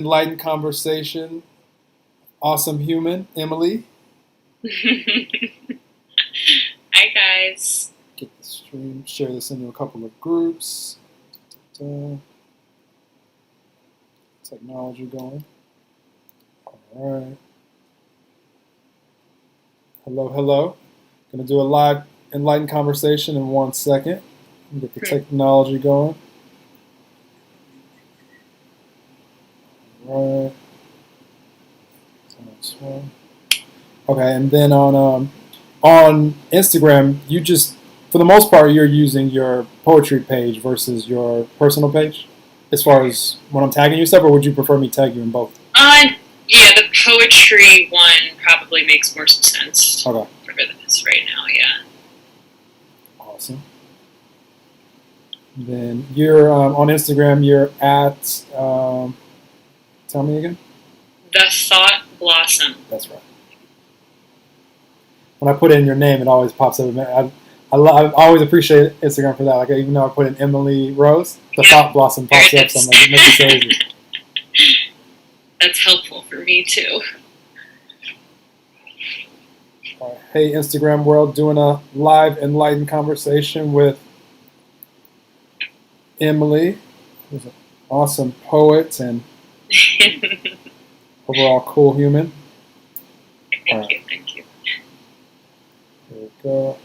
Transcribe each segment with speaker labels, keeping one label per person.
Speaker 1: Enlightened conversation. Awesome human, Emily.
Speaker 2: Hi guys.
Speaker 1: Get the stream, share this into a couple of groups. Technology going. All right. Hello. Gonna do a live Enlightened conversation in 1 second. Get the technology going. All right. Okay, and then on Instagram, you just, for the most part, you're using your poetry page versus your personal page, as far as when I'm tagging you stuff, or would you prefer me tag you in both?
Speaker 2: Yeah, the poetry one probably makes more sense
Speaker 1: Okay.
Speaker 2: for this right now. Yeah.
Speaker 1: Awesome. Then you're on Instagram. You're at. Tell me again.
Speaker 2: The Thought Blossom.
Speaker 1: That's right. When I put in your name, it always pops up. I always appreciate Instagram for that. Like, even though I put in Emily Rose, the Thought Blossom pops up. So I'm like, it makes it so easy.
Speaker 2: That's helpful for me too.
Speaker 1: All right. Hey, Instagram world, doing a live Enlightened conversation with Emily, who's an awesome poet and overall cool human.
Speaker 2: Thank you.
Speaker 1: Here we go.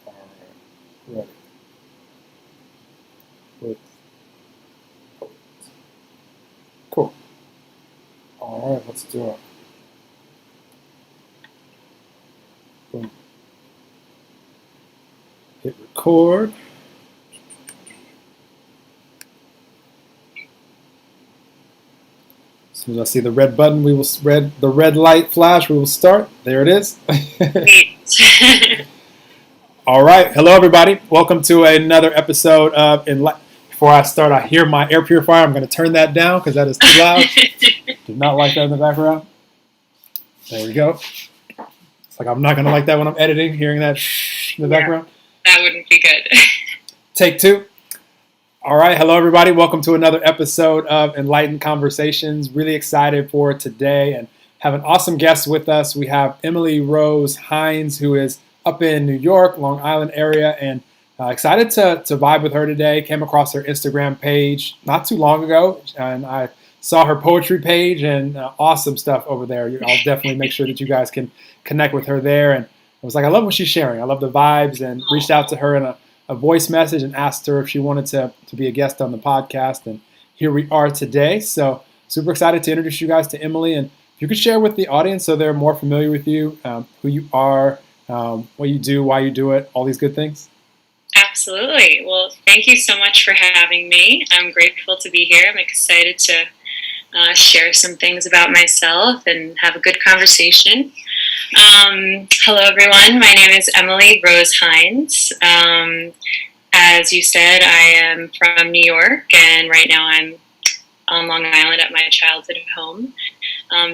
Speaker 1: All right, ready. With poet. Cool. All right, let's do it. Boom. Hit record. As soon as I see the red button, the red light flash, we will start. There it is. All right. Hello, everybody. Welcome to another episode of Enlightened. Before I start, I hear my air purifier. I'm going to turn that down because that is too loud. Do not like that in the background. There we go. It's like I'm not going to like that when I'm editing, hearing that in the background.
Speaker 2: That wouldn't be good.
Speaker 1: Take two. All right. Hello, everybody. Welcome to another episode of Enlightened Conversations. Really excited for today and have an awesome guest with us. We have Emily Rose Hinz, who is up in New York, Long Island area, and excited to vibe with her today. Came across her Instagram page not too long ago, and I saw her poetry page and awesome stuff over there. I'll definitely make sure that you guys can connect with her there. And I was like, I love what she's sharing. I love the vibes, and reached out to her in a voice message and asked her if she wanted to be a guest on the podcast. And here we are today. So super excited to introduce you guys to Emily. And if you could share with the audience so they're more familiar with you, who you are, what you do, why you do it, all these good things.
Speaker 2: Absolutely. Well, thank you so much for having me. I'm grateful to be here. I'm excited to share some things about myself and have a good conversation. Hello, everyone. My name is Emily Rose Hinz. As you said, I am from New York, and right now I'm on Long Island at my childhood home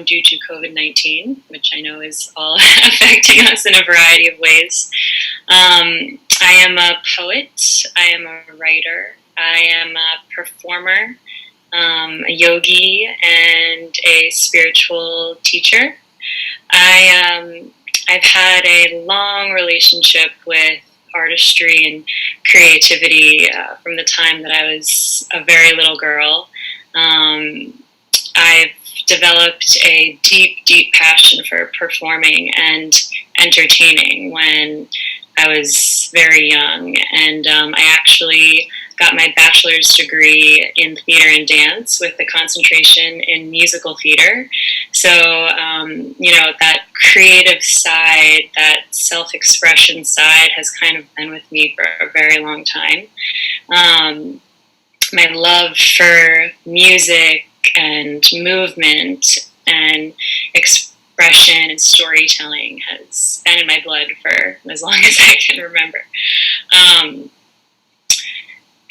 Speaker 2: due to COVID-19, which I know is all affecting us in a variety of ways. I am a poet. I am a writer. I am a performer, a yogi, and a spiritual teacher. I've had a long relationship with artistry and creativity from the time that I was a very little girl. I've developed a deep passion for performing and entertaining when I was very young, and I actually got my bachelor's degree in theater and dance with a concentration in musical theater. So, that creative side, that self-expression side has kind of been with me for a very long time. My love for music and movement and expression and storytelling has been in my blood for as long as I can remember.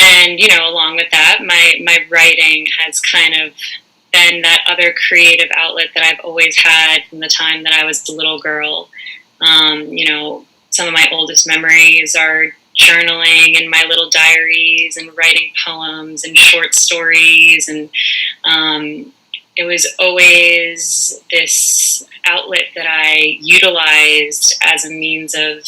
Speaker 2: And, along with that, my writing has kind of been that other creative outlet that I've always had from the time that I was a little girl. Some of my oldest memories are journaling and my little diaries and writing poems and short stories. And it was always this outlet that I utilized as a means of,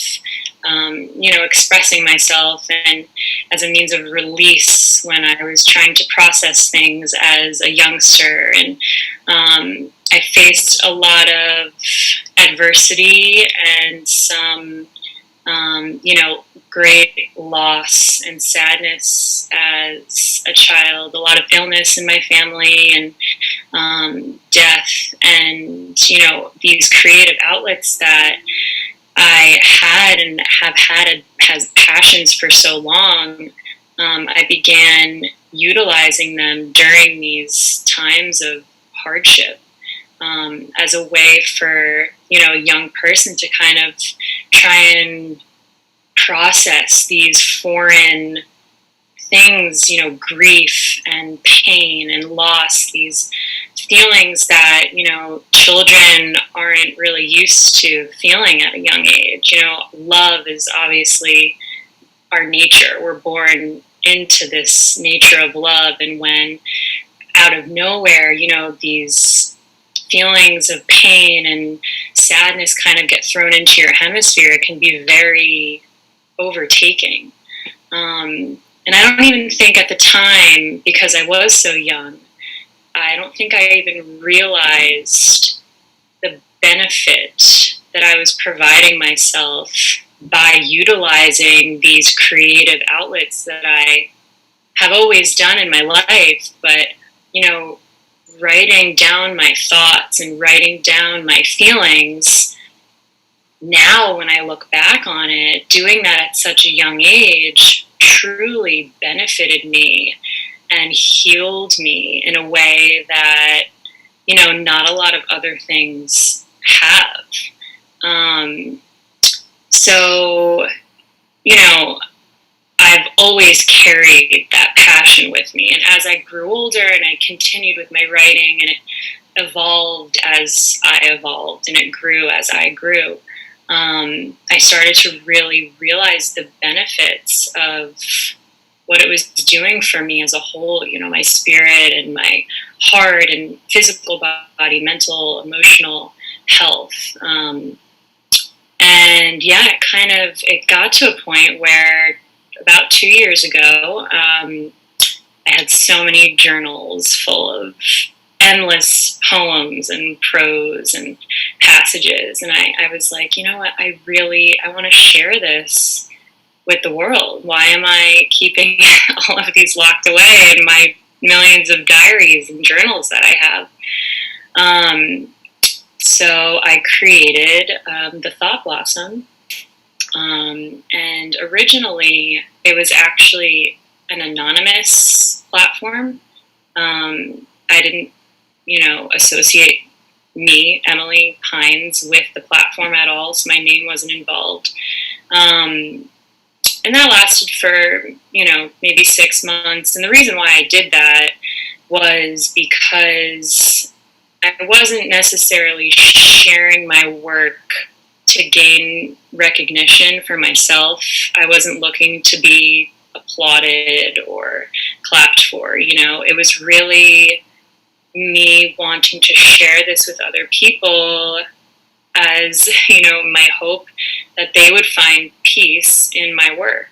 Speaker 2: expressing myself, and as a means of release when I was trying to process things as a youngster. And I faced a lot of adversity and some, great loss and sadness as a child, a lot of illness in my family, and death, and, these creative outlets that I had and have had as passions for so long. I began utilizing them during these times of hardship, as a way for, a young person to kind of try and process these foreign things, grief and pain and loss, these feelings that, children aren't really used to feeling at a young age. Love is obviously our nature. We're born into this nature of love. And when out of nowhere, these feelings of pain and sadness kind of get thrown into your hemisphere, it can be very overtaking. And I don't even think at the time, because I was so young, I don't think I even realized the benefit that I was providing myself by utilizing these creative outlets that I have always done in my life. But, writing down my thoughts and writing down my feelings, now when I look back on it, doing that at such a young age truly benefited me and healed me in a way that, not a lot of other things have. So, I've always carried that passion with me. And as I grew older and I continued with my writing, and it evolved as I evolved, and it grew as I grew, I started to really realize the benefits of what it was doing for me as a whole, my spirit and my heart and physical body, mental, emotional health. And yeah, it got to a point where about 2 years ago, I had so many journals full of endless poems and prose and passages. And I was like, you know what, I want to share this with the world. Why am I keeping all of these locked away in my millions of diaries and journals that I have? So I created the Thought Blossom. And originally it was actually an anonymous platform. I didn't, associate me, Emily Hinz, with the platform at all, so my name wasn't involved. And that lasted for, maybe 6 months. And the reason why I did that was because I wasn't necessarily sharing my work to gain recognition for myself. I wasn't looking to be applauded or clapped for. It was really me wanting to share this with other people as, my hope that they would find peace in my work.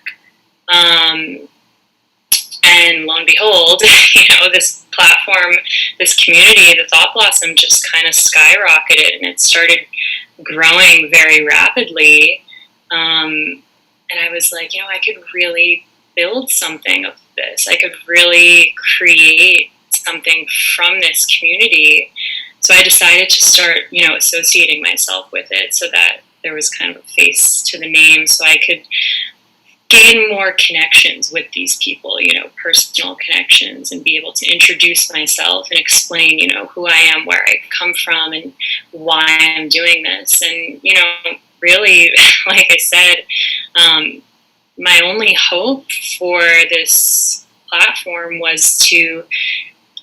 Speaker 2: And lo and behold, this platform, this community, the Thought Blossom, just kind of skyrocketed, and it started growing very rapidly. And I was like, I could really build something of this. I could really create something from this community. So I decided to start, associating myself with it, so that there was kind of a face to the name, so I could gain more connections with these people, personal connections, and be able to introduce myself and explain, who I am, where I come from, and why I'm doing this. And, really, like I said, my only hope for this platform was to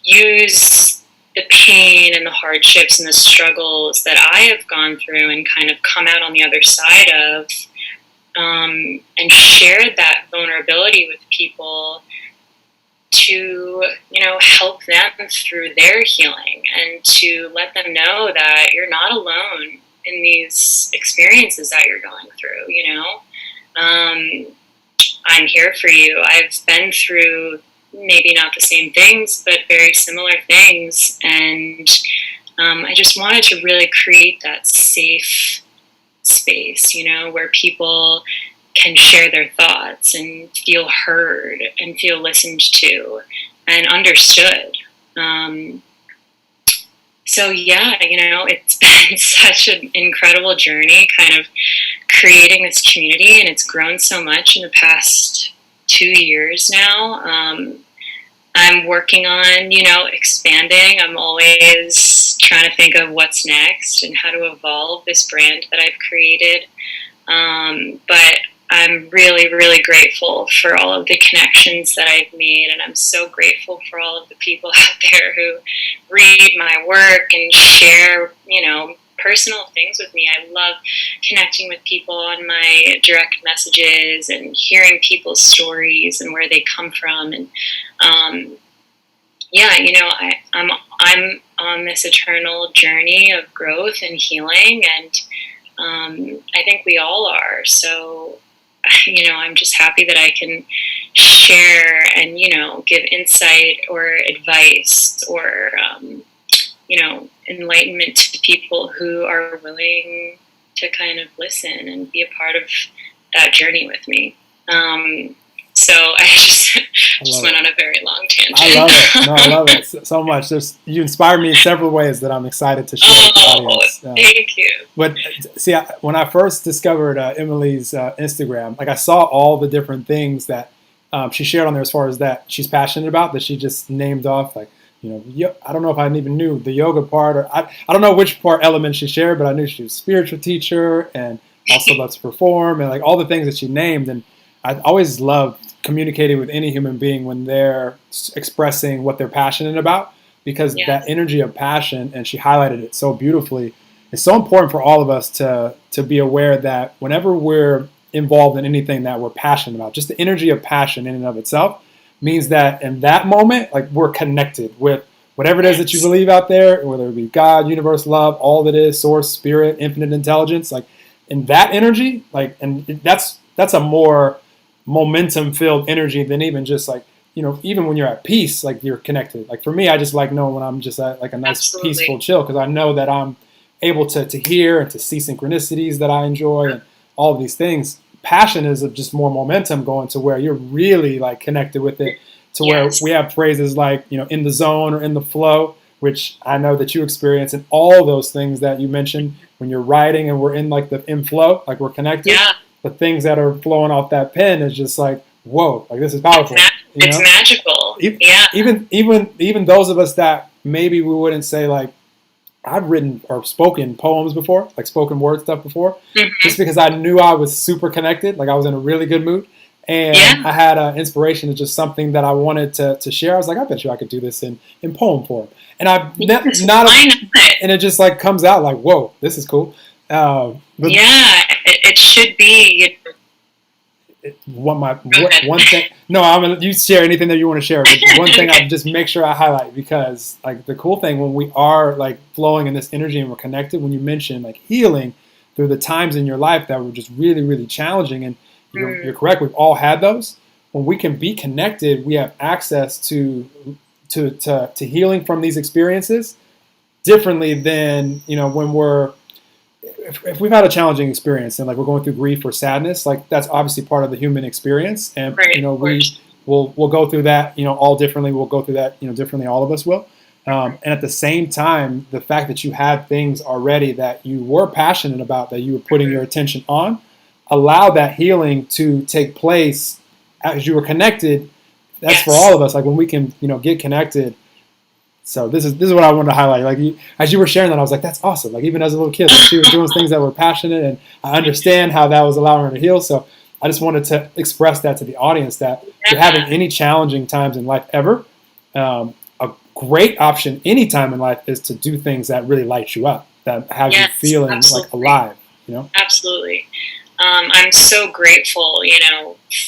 Speaker 2: use the pain and the hardships and the struggles that I have gone through and kind of come out on the other side of, and shared that vulnerability with people to, help them through their healing, and to let them know that you're not alone in these experiences that you're going through. I'm here for you. I've been through maybe not the same things, but very similar things. And I just wanted to really create that safe space, where people can share their thoughts and feel heard and feel listened to and understood. So yeah, it's been such an incredible journey, kind of creating this community, and it's grown so much in the past 2 years now. I'm working on, expanding. I'm always trying to think of what's next and how to evolve this brand that I've created. But I'm really, really grateful for all of the connections that I've made, and I'm so grateful for all of the people out there who read my work and share, personal things with me. I love connecting with people on my direct messages and hearing people's stories and where they come from. And I'm on this eternal journey of growth and healing, and I think we all are. So, I'm just happy that I can share and, give insight or advice or, enlightenment to people who are willing to kind of listen and be a part of that journey with me. So I just went on a very long tangent.
Speaker 1: I love it. No, I love it so much. You inspire me in several ways that I'm excited to share with the audience.
Speaker 2: Thank you.
Speaker 1: But see, when I first discovered Emily's Instagram, like I saw all the different things that she shared on there as far as that she's passionate about, that she just named off, like, I don't know if I even knew the yoga part, or I don't know which element she shared, but I knew she was a spiritual teacher and also loves to perform, and like all the things that she named. And I always loved communicating with any human being when they're expressing what they're passionate about, because that energy of passion, and she highlighted it so beautifully, it's so important for all of us to be aware that whenever we're involved in anything that we're passionate about, just the energy of passion in and of itself means that in that moment, like, we're connected with whatever it is that you believe out there, whether it be God, universe, love, all that is, source, spirit, infinite intelligence, like in that energy, like, and that's a more momentum-filled energy than even just like, even when you're at peace, like you're connected. Like for me, I just like knowing when I'm just at like a nice peaceful chill, because I know that I'm able to hear and to see synchronicities that I enjoy and all of these things. Passion is just more momentum going to where you're really like connected with it, to where we have phrases like, in the zone or in the flow, which I know that you experience, and all those things that you mentioned when you're writing and we're in like the in flow, like we're connected.
Speaker 2: Yeah.
Speaker 1: The things that are flowing off that pen is just like, whoa, like this is powerful.
Speaker 2: It's magical.
Speaker 1: Even those of us that maybe we wouldn't say like, I've written or spoken poems before, like spoken word stuff before, just because I knew I was super connected, like I was in a really good mood, and I had an inspiration to just something that I wanted to share. I was like, I bet you I could do this in poem form, and and it just like comes out like, whoa, this is cool.
Speaker 2: It should be.
Speaker 1: One thing. No, I'm gonna. You share anything that you want to share. But one thing I just make sure I highlight, because like the cool thing when we are like flowing in this energy and we're connected. When you mention like healing through the times in your life that were just really, really challenging, and you're correct. We've all had those. When we can be connected, we have access to healing from these experiences differently than when we're. If we've had a challenging experience and like we're going through grief or sadness, like that's obviously part of the human experience, and we'll go through that all differently. We'll go through that differently. All of us will, and at the same time, the fact that you had things already that you were passionate about, that you were putting your attention on, allow that healing to take place as you were connected. That's for all of us. Like when we can get connected. So this is what I wanted to highlight. Like as you were sharing that, I was like, that's awesome. Like even as a little kid, like she was doing things that were passionate, and I understand how that was allowing her to heal. So I just wanted to express that to the audience, that if you're having any challenging times in life ever, a great option anytime in life is to do things that really light you up, that have you feeling like alive.
Speaker 2: Absolutely. I'm so grateful,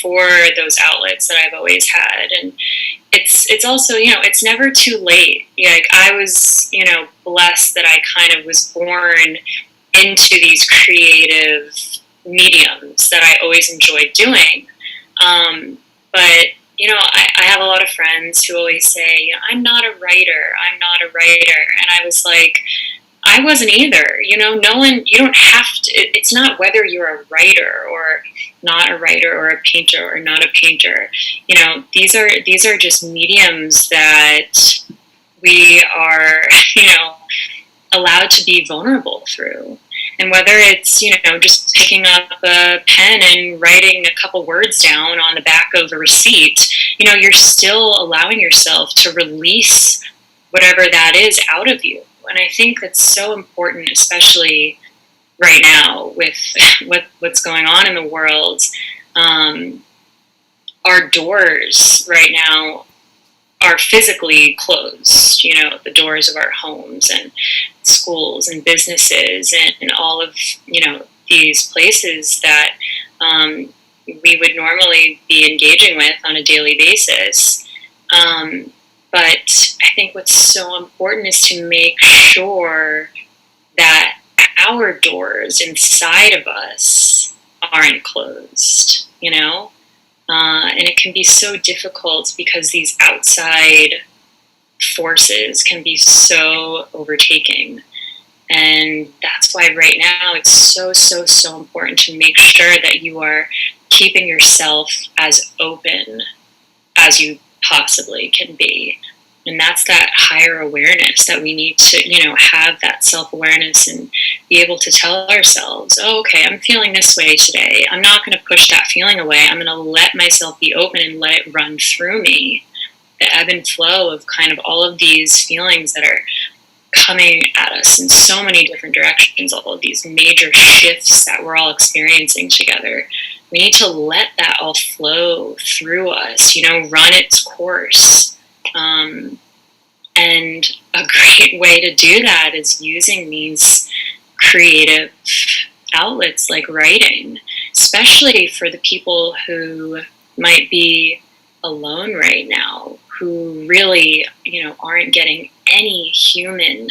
Speaker 2: for those outlets that I've always had. And it's also, it's never too late. Like I was, blessed that I kind of was born into these creative mediums that I always enjoyed doing. But I have a lot of friends who always say, I'm not a writer. I'm not a writer. And I was like, I wasn't either. No one, you don't have to, it's not whether you're a writer or not a writer or a painter or not a painter. These are just mediums that we are, allowed to be vulnerable through. And whether it's, just picking up a pen and writing a couple words down on the back of a receipt, you're still allowing yourself to release whatever that is out of you. And I think that's so important, especially right now with what's going on in the world. Our doors right now are physically closed, the doors of our homes and schools and businesses and all of, these places that we would normally be engaging with on a daily basis. But I think what's so important is to make sure that our doors inside of us aren't closed, and it can be so difficult because these outside forces can be so overtaking. And that's why right now it's so, so, so important to make sure that you are keeping yourself as open as you possibly can be. And that's that higher awareness that we need to, have that self-awareness and be able to tell ourselves, oh, okay, I'm feeling this way today. I'm not going to push that feeling away. I'm going to let myself be open and let it run through me. The ebb and flow of kind of all of these feelings that are coming at us in so many different directions, all of these major shifts that we're all experiencing together. We need to let that all flow through us, run its course. And a great way to do that is using these creative outlets like writing, especially for the people who might be alone right now, who really, aren't getting any human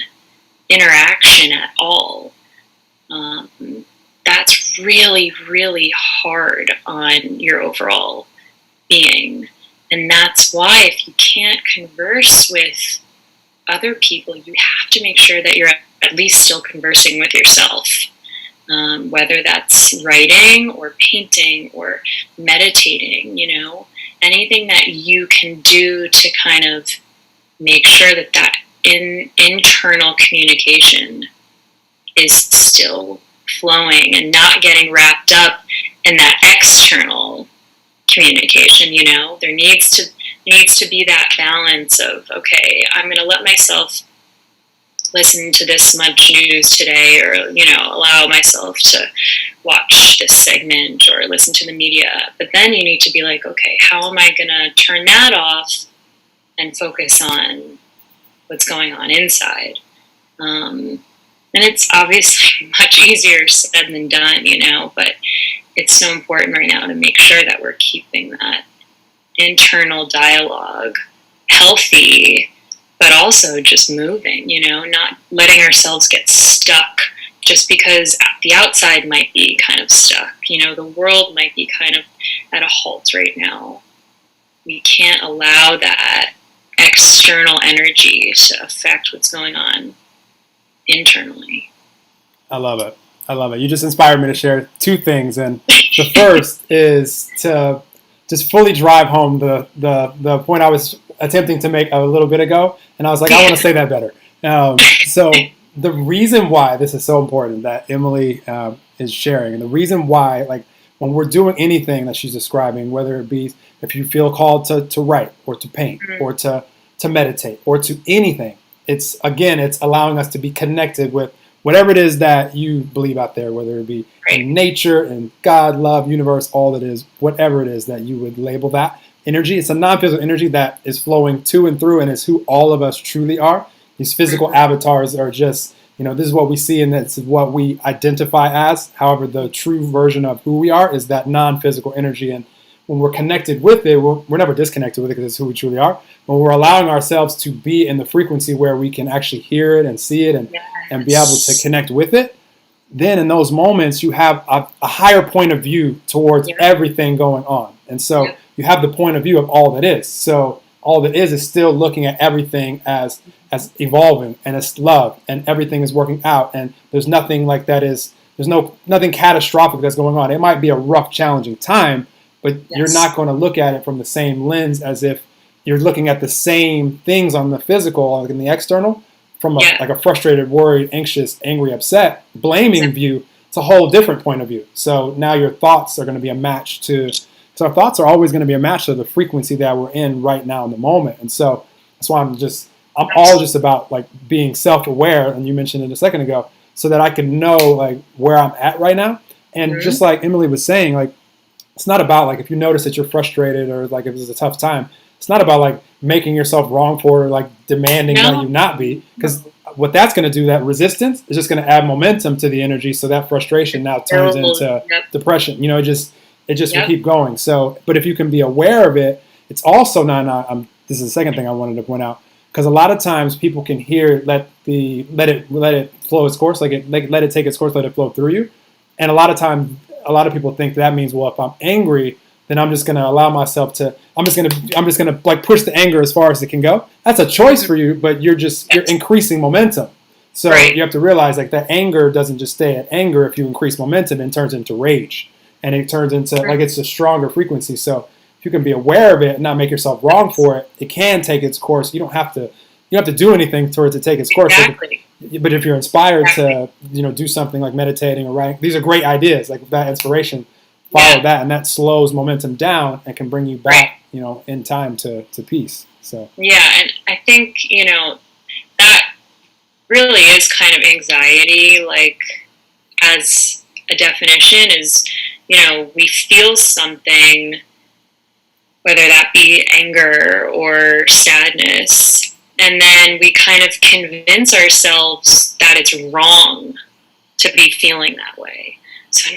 Speaker 2: interaction at all. That's really, really hard on your overall being. And that's why if you can't converse with other people, you have to make sure that you're at least still conversing with yourself. Whether that's writing or painting or meditating, anything that you can do to kind of make sure that that internal communication is still flowing and not getting wrapped up in that external communication. There needs to be that balance of, okay, I'm going to let myself listen to this much news today, or allow myself to watch this segment or listen to the media. But then you need to be like, okay, how am I going to turn that off and focus on what's going on inside? And it's obviously much easier said than done, but it's so important right now to make sure that we're keeping that internal dialogue healthy, but also just moving, not letting ourselves get stuck just because the outside might be kind of stuck. The world might be kind of at a halt right now. We can't allow that external energy to affect what's going on internally.
Speaker 1: I love it. I love it. You just inspired me to share two things. And the first is to just fully drive home the point I was attempting to make a little bit ago. And I was like, I want to say that better. So the reason why this is so important that Emily is sharing, and the reason why, like, when we're doing anything that she's describing, whether it be if you feel called to write or to paint or to meditate or to anything, it's allowing us to be connected with whatever it is that you believe out there, whether it be in nature and God, love, universe, all that is, whatever it is that you would label that energy. It's a non-physical energy that is flowing to and through and is who all of us truly are. These physical avatars are just this is what we see and this is what we identify as. However, the true version of who we are is that non-physical energy. And when we're connected with it, we're never disconnected with it because it's who we truly are. When we're allowing ourselves to be in the frequency where we can actually hear it and see it and be able to connect with it, then in those moments you have a higher point of view towards everything going on. And so you have the point of view of all that is. So all that is still looking at everything as evolving, and it's love, and everything is working out, and there's nothing like that there's nothing catastrophic that's going on. It might be a rough, challenging time, but you're not going to look at it from the same lens as if you're looking at the same things on the physical, like in the external, from like a frustrated, worried, anxious, angry, upset, blaming view. It's a whole different point of view. So now your thoughts are going to be a match to. So our thoughts are always going to be a match to the frequency that we're in right now in the moment. And so that's why I'm all just about like being self-aware, and you mentioned it a second ago, so that I can know like where I'm at right now. And just like Emily was saying, like it's not about like if you notice that you're frustrated or like if it's a tough time, it's not about like making yourself wrong for it, or like demanding that you not be, because what that's going to do, that resistance is just going to add momentum to the energy, so that frustration now turns into depression. It just will keep going. So, but if you can be aware of it, it's also this is the second thing I wanted to point out, because a lot of times people can hear let it flow its course, let it take its course, let it flow through you, and a lot of times a lot of people think that means, well, if I'm angry, then I'm just going to allow myself to, I'm just going to like push the anger as far as it can go. That's a choice for you, but you're increasing momentum. So you have to realize like that anger doesn't just stay at anger. If you increase momentum, it turns into rage, and it turns into like it's a stronger frequency. So if you can be aware of it and not make yourself wrong for it, it can take its course. You don't have to do anything towards it to take its course. But if you're inspired to, do something like meditating or writing, these are great ideas. Like that inspiration, follow that, and that slows momentum down and can bring you back, in time to peace. So
Speaker 2: and I think that really is kind of anxiety. Like as a definition is, we feel something, whether that be anger or sadness, and then we kind of convince ourselves that it's wrong to be feeling that way. So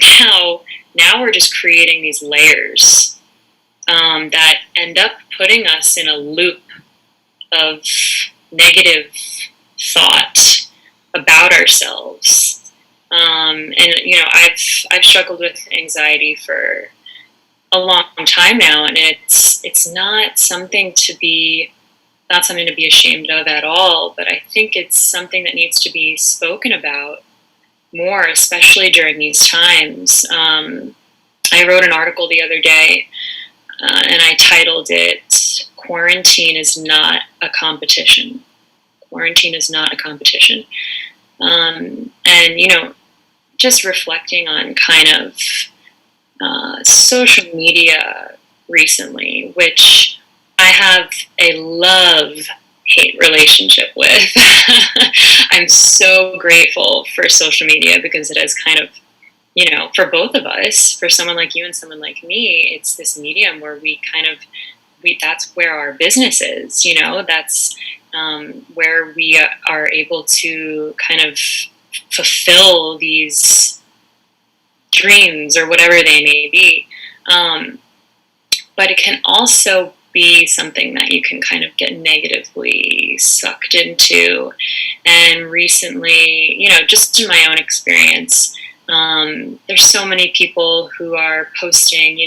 Speaker 2: now we're just creating these layers that end up putting us in a loop of negative thought about ourselves. And I've struggled with anxiety for a long time now, and it's not something to be ashamed of at all, but I think it's something that needs to be spoken about more, especially during these times. I wrote an article the other day, and I titled it, "Quarantine is not a competition." Quarantine is not a competition. And, just reflecting on kind of social media recently, which I have a love-hate relationship with. I'm so grateful for social media because it has kind of, for both of us, for someone like you and someone like me, it's this medium where that's where our business is, that's where we are able to kind of fulfill these dreams or whatever they may be. But it can also be something that you can kind of get negatively sucked into. And recently, just in my own experience, there's so many people who are posting,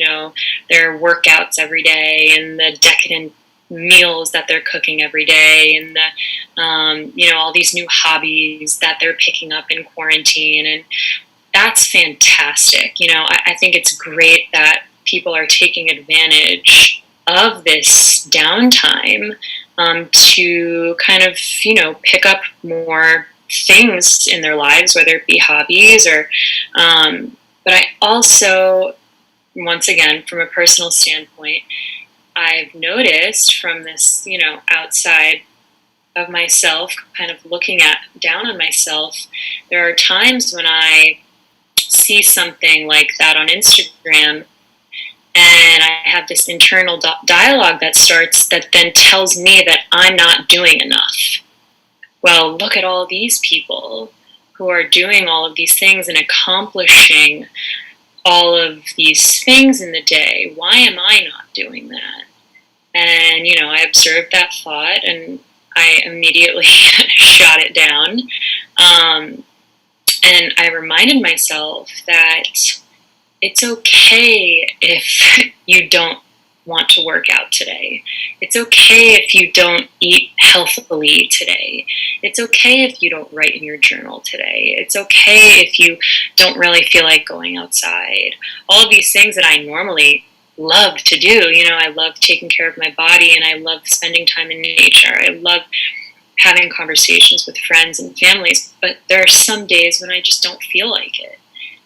Speaker 2: their workouts every day and the decadent meals that they're cooking every day, and the, all these new hobbies that they're picking up in quarantine. And that's fantastic. I think it's great that people are taking advantage of this downtime to kind of, pick up more things in their lives, whether it be hobbies or, but I also, once again, from a personal standpoint, I've noticed from this, outside of myself, kind of looking down on myself, there are times when I see something like that on Instagram, and I have this internal dialogue that starts that then tells me that I'm not doing enough. Well, look at all these people. who are doing all of these things and accomplishing all of these things in the day. Why am I not doing that? And, I observed that thought and I immediately shot it down. And I reminded myself that it's okay if you don't want to work out today. It's okay if you don't eat healthily today. It's okay if you don't write in your journal today. It's okay if you don't really feel like going outside. All of these things that I normally love to do. I love taking care of my body and I love spending time in nature. I love having conversations with friends and families, but there are some days when I just don't feel like it.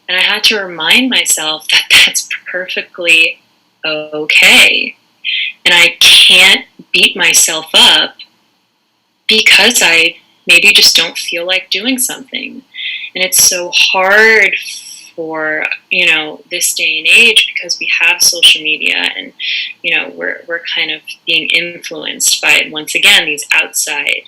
Speaker 2: And I had to remind myself that that's perfectly okay. And I can't beat myself up because I maybe just don't feel like doing something. And it's so hard for, this day and age because we have social media and, we're kind of being influenced by, once again, these outside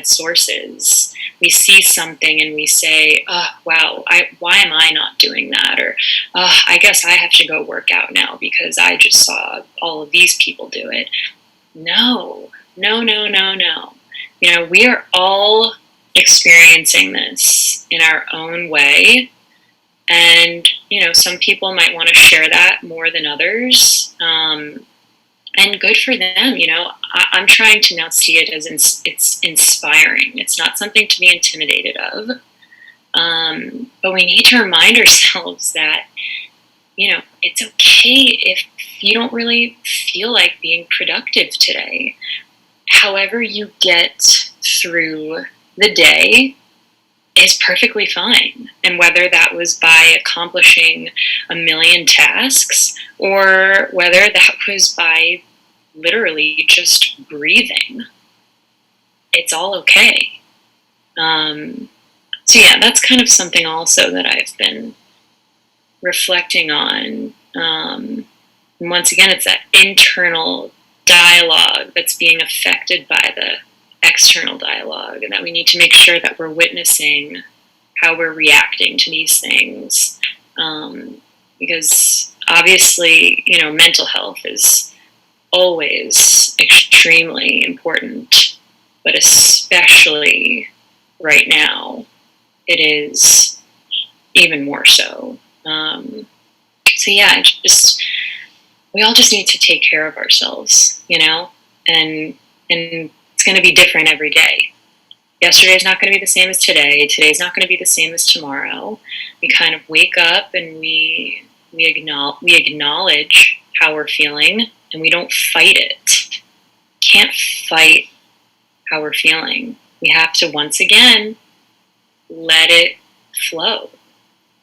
Speaker 2: sources. We see something and we say, oh, wow, why am I not doing that? Or, oh, I guess I have to go work out now because I just saw all of these people do it. No. We are all experiencing this in our own way. And, some people might want to share that more than others. And good for them. I'm trying to now see it as it's inspiring. It's not something to be intimidated of. But we need to remind ourselves that, it's okay if you don't really feel like being productive today. However you get through the day is perfectly fine. And whether that was by accomplishing a million tasks or whether that was by literally just breathing, it's all okay. So yeah, that's kind of something also that I've been reflecting on. And once again, it's that internal dialogue that's being affected by the external dialogue, and that we need to make sure that we're witnessing how we're reacting to these things. Because obviously, mental health is always extremely important, but especially right now, it is even more so. So yeah, we all just need to take care of ourselves, and it's going to be different every day. Yesterday is not going to be the same as today. Today's not going to be the same as tomorrow. We kind of wake up and we acknowledge how we're feeling, and we don't fight it. Can't fight how we're feeling. We have to, once again, let it flow.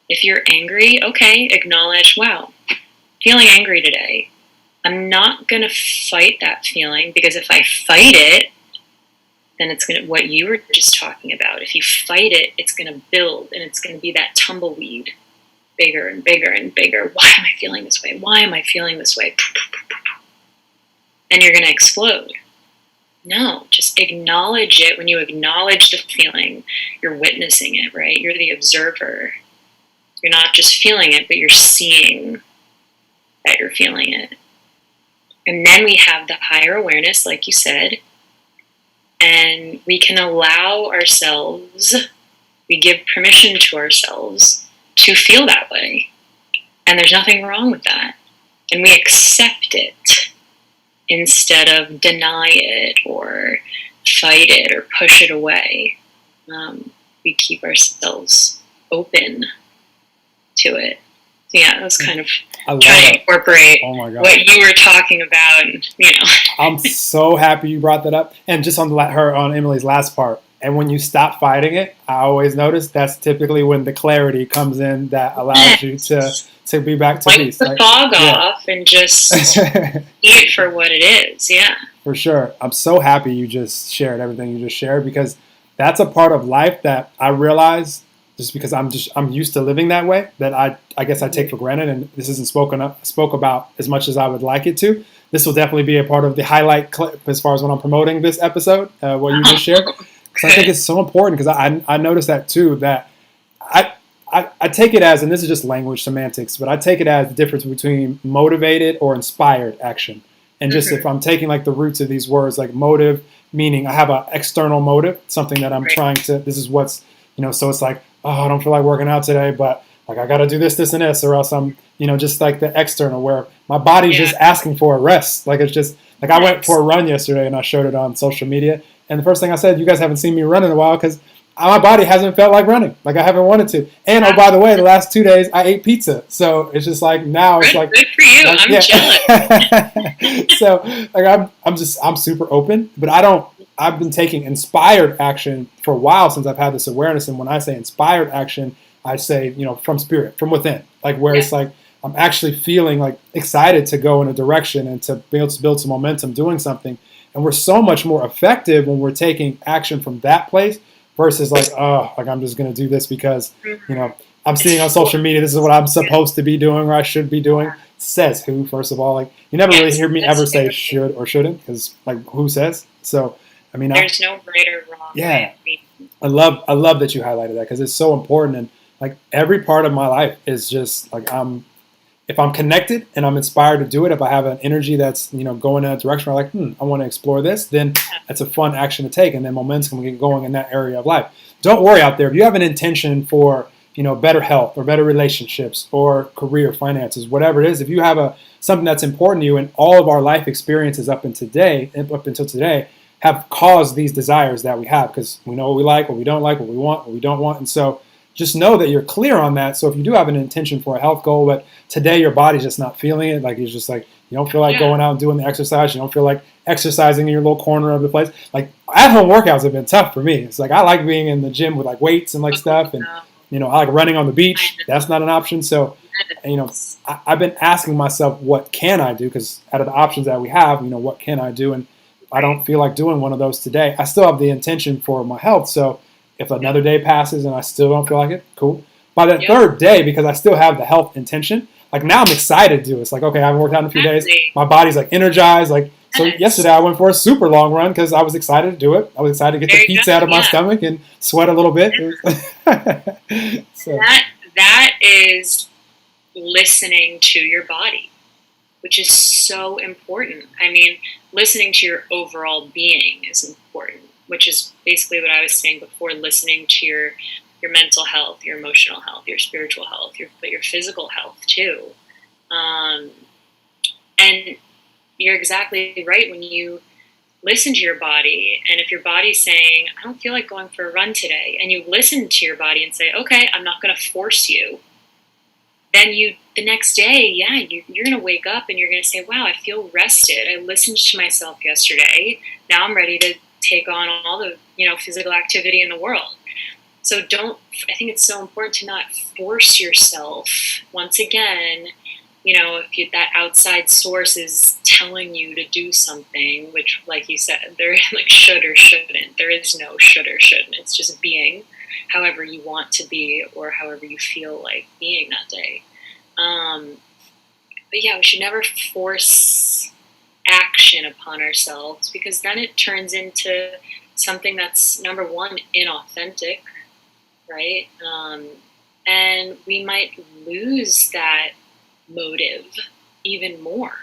Speaker 2: If you're angry, okay, acknowledge, wow, feeling angry today. I'm not going to fight that feeling, because if I fight it, then it's going to, what you were just talking about, if you fight it, it's going to build, and it's going to be that tumbleweed, bigger and bigger and bigger. Why am I feeling this way? Why am I feeling this way? And you're going to explode. No, just acknowledge it. When you acknowledge the feeling, you're witnessing it, right? You're the observer. You're not just feeling it, but you're seeing that you're feeling it. And then we have the higher awareness, like you said, and we can allow ourselves, we give permission to ourselves to feel that way. And there's nothing wrong with that. And we accept it instead of deny it or fight it or push it away. We keep ourselves open to it. So yeah, that was kind of trying to incorporate what you were talking about. And,
Speaker 1: I'm so happy you brought that up. And just on Emily's last part, and when you stop fighting it, I always notice that's typically when the clarity comes in that allows you to be back to peace.
Speaker 2: Wipe the fog off and just see it for what it is. Yeah.
Speaker 1: For sure. I'm so happy you just shared everything you just shared, because that's a part of life that I realize, just because I'm used to living that way, that I guess I take for granted, and this isn't spoke about as much as I would like it to. This will definitely be a part of the highlight clip as far as when I'm promoting this episode, what you just shared. because I think it's so important, because I noticed that too, that I, I take it as, and this is just language semantics, but I take it as the difference between motivated or inspired action. And just if I'm taking like the roots of these words, like motive, meaning I have an external motive, something that I'm trying to, this is what's, so it's like, oh, I don't feel like working out today, but like I got to do this, this, and this, or else I'm, just like the external, where my body's just asking for a rest. Like it's just, like I went for a run yesterday and I showed it on social media. And the first thing I said, you guys haven't seen me run in a while because my body hasn't felt like running. Like I haven't wanted to. And oh, by the way, the last 2 days I ate pizza. So it's just like now it's like
Speaker 2: good for you.
Speaker 1: Like,
Speaker 2: I'm jealous.
Speaker 1: So like I'm super open, but I've been taking inspired action for a while since I've had this awareness. And when I say inspired action, I say, from spirit, from within, like where it's like I'm actually feeling like excited to go in a direction and to be able to build some momentum doing something. And we're so much more effective when we're taking action from that place versus like, oh, like I'm just going to do this because, I'm seeing on social media, this is what I'm supposed to be doing or I should be doing. Says who, first of all? Like you never really hear me ever say should or shouldn't, because like who says? So, I mean,
Speaker 2: there's no right or wrong.
Speaker 1: Yeah. I love that you highlighted that, because it's so important. And like every part of my life is just like if I'm connected and I'm inspired to do it, if I have an energy that's, going in a direction where I'm like, I want to explore this, then that's a fun action to take. And then momentum can get going in that area of life. Don't worry out there. If you have an intention for, better health or better relationships or career, finances, whatever it is, if you have something that's important to you, and all of our life experiences up until today have caused these desires that we have, because we know what we like, what we don't like, what we want, what we don't want. And so just know that you're clear on that. So if you do have an intention for a health goal, but today your body's just not feeling it, like it's just like you don't feel like going out and doing the exercise, you don't feel like exercising in your little corner of the place. Like at-home workouts have been tough for me. It's like I like being in the gym with like weights and like stuff, and I like running on the beach. That's not an option. So I've been asking myself, what can I do? Because out of the options that we have, what can I do? And I don't feel like doing one of those today. I still have the intention for my health. So if another day passes and I still don't feel like it, cool. By that third day, because I still have the health intention, like now I'm excited to do it. It's like, okay, I haven't worked out in a few days. My body's like energized. Like, so yesterday I went for a super long run because I was excited to do it. I was excited to get the pizza out of my stomach and sweat a little bit.
Speaker 2: So. That is listening to your body, which is so important. I mean, listening to your overall being is important, which is basically what I was saying before, listening to your mental health, your emotional health, your spiritual health, but your physical health too. And you're exactly right when you listen to your body, and if your body's saying, I don't feel like going for a run today, and you listen to your body and say, okay, I'm not going to force you, then the next day, you're going to wake up and you're going to say, wow, I feel rested. I listened to myself yesterday. Now I'm ready to take on all the, physical activity in the world. So I think it's so important to not force yourself. Once again, if that outside source is telling you to do something, which, like you said, there is like should or shouldn't. There is no should or shouldn't. It's just being however you want to be or however you feel like being that day. But we should never force action upon ourselves, because then it turns into something that's, number one, inauthentic, right? And we might lose that motive even more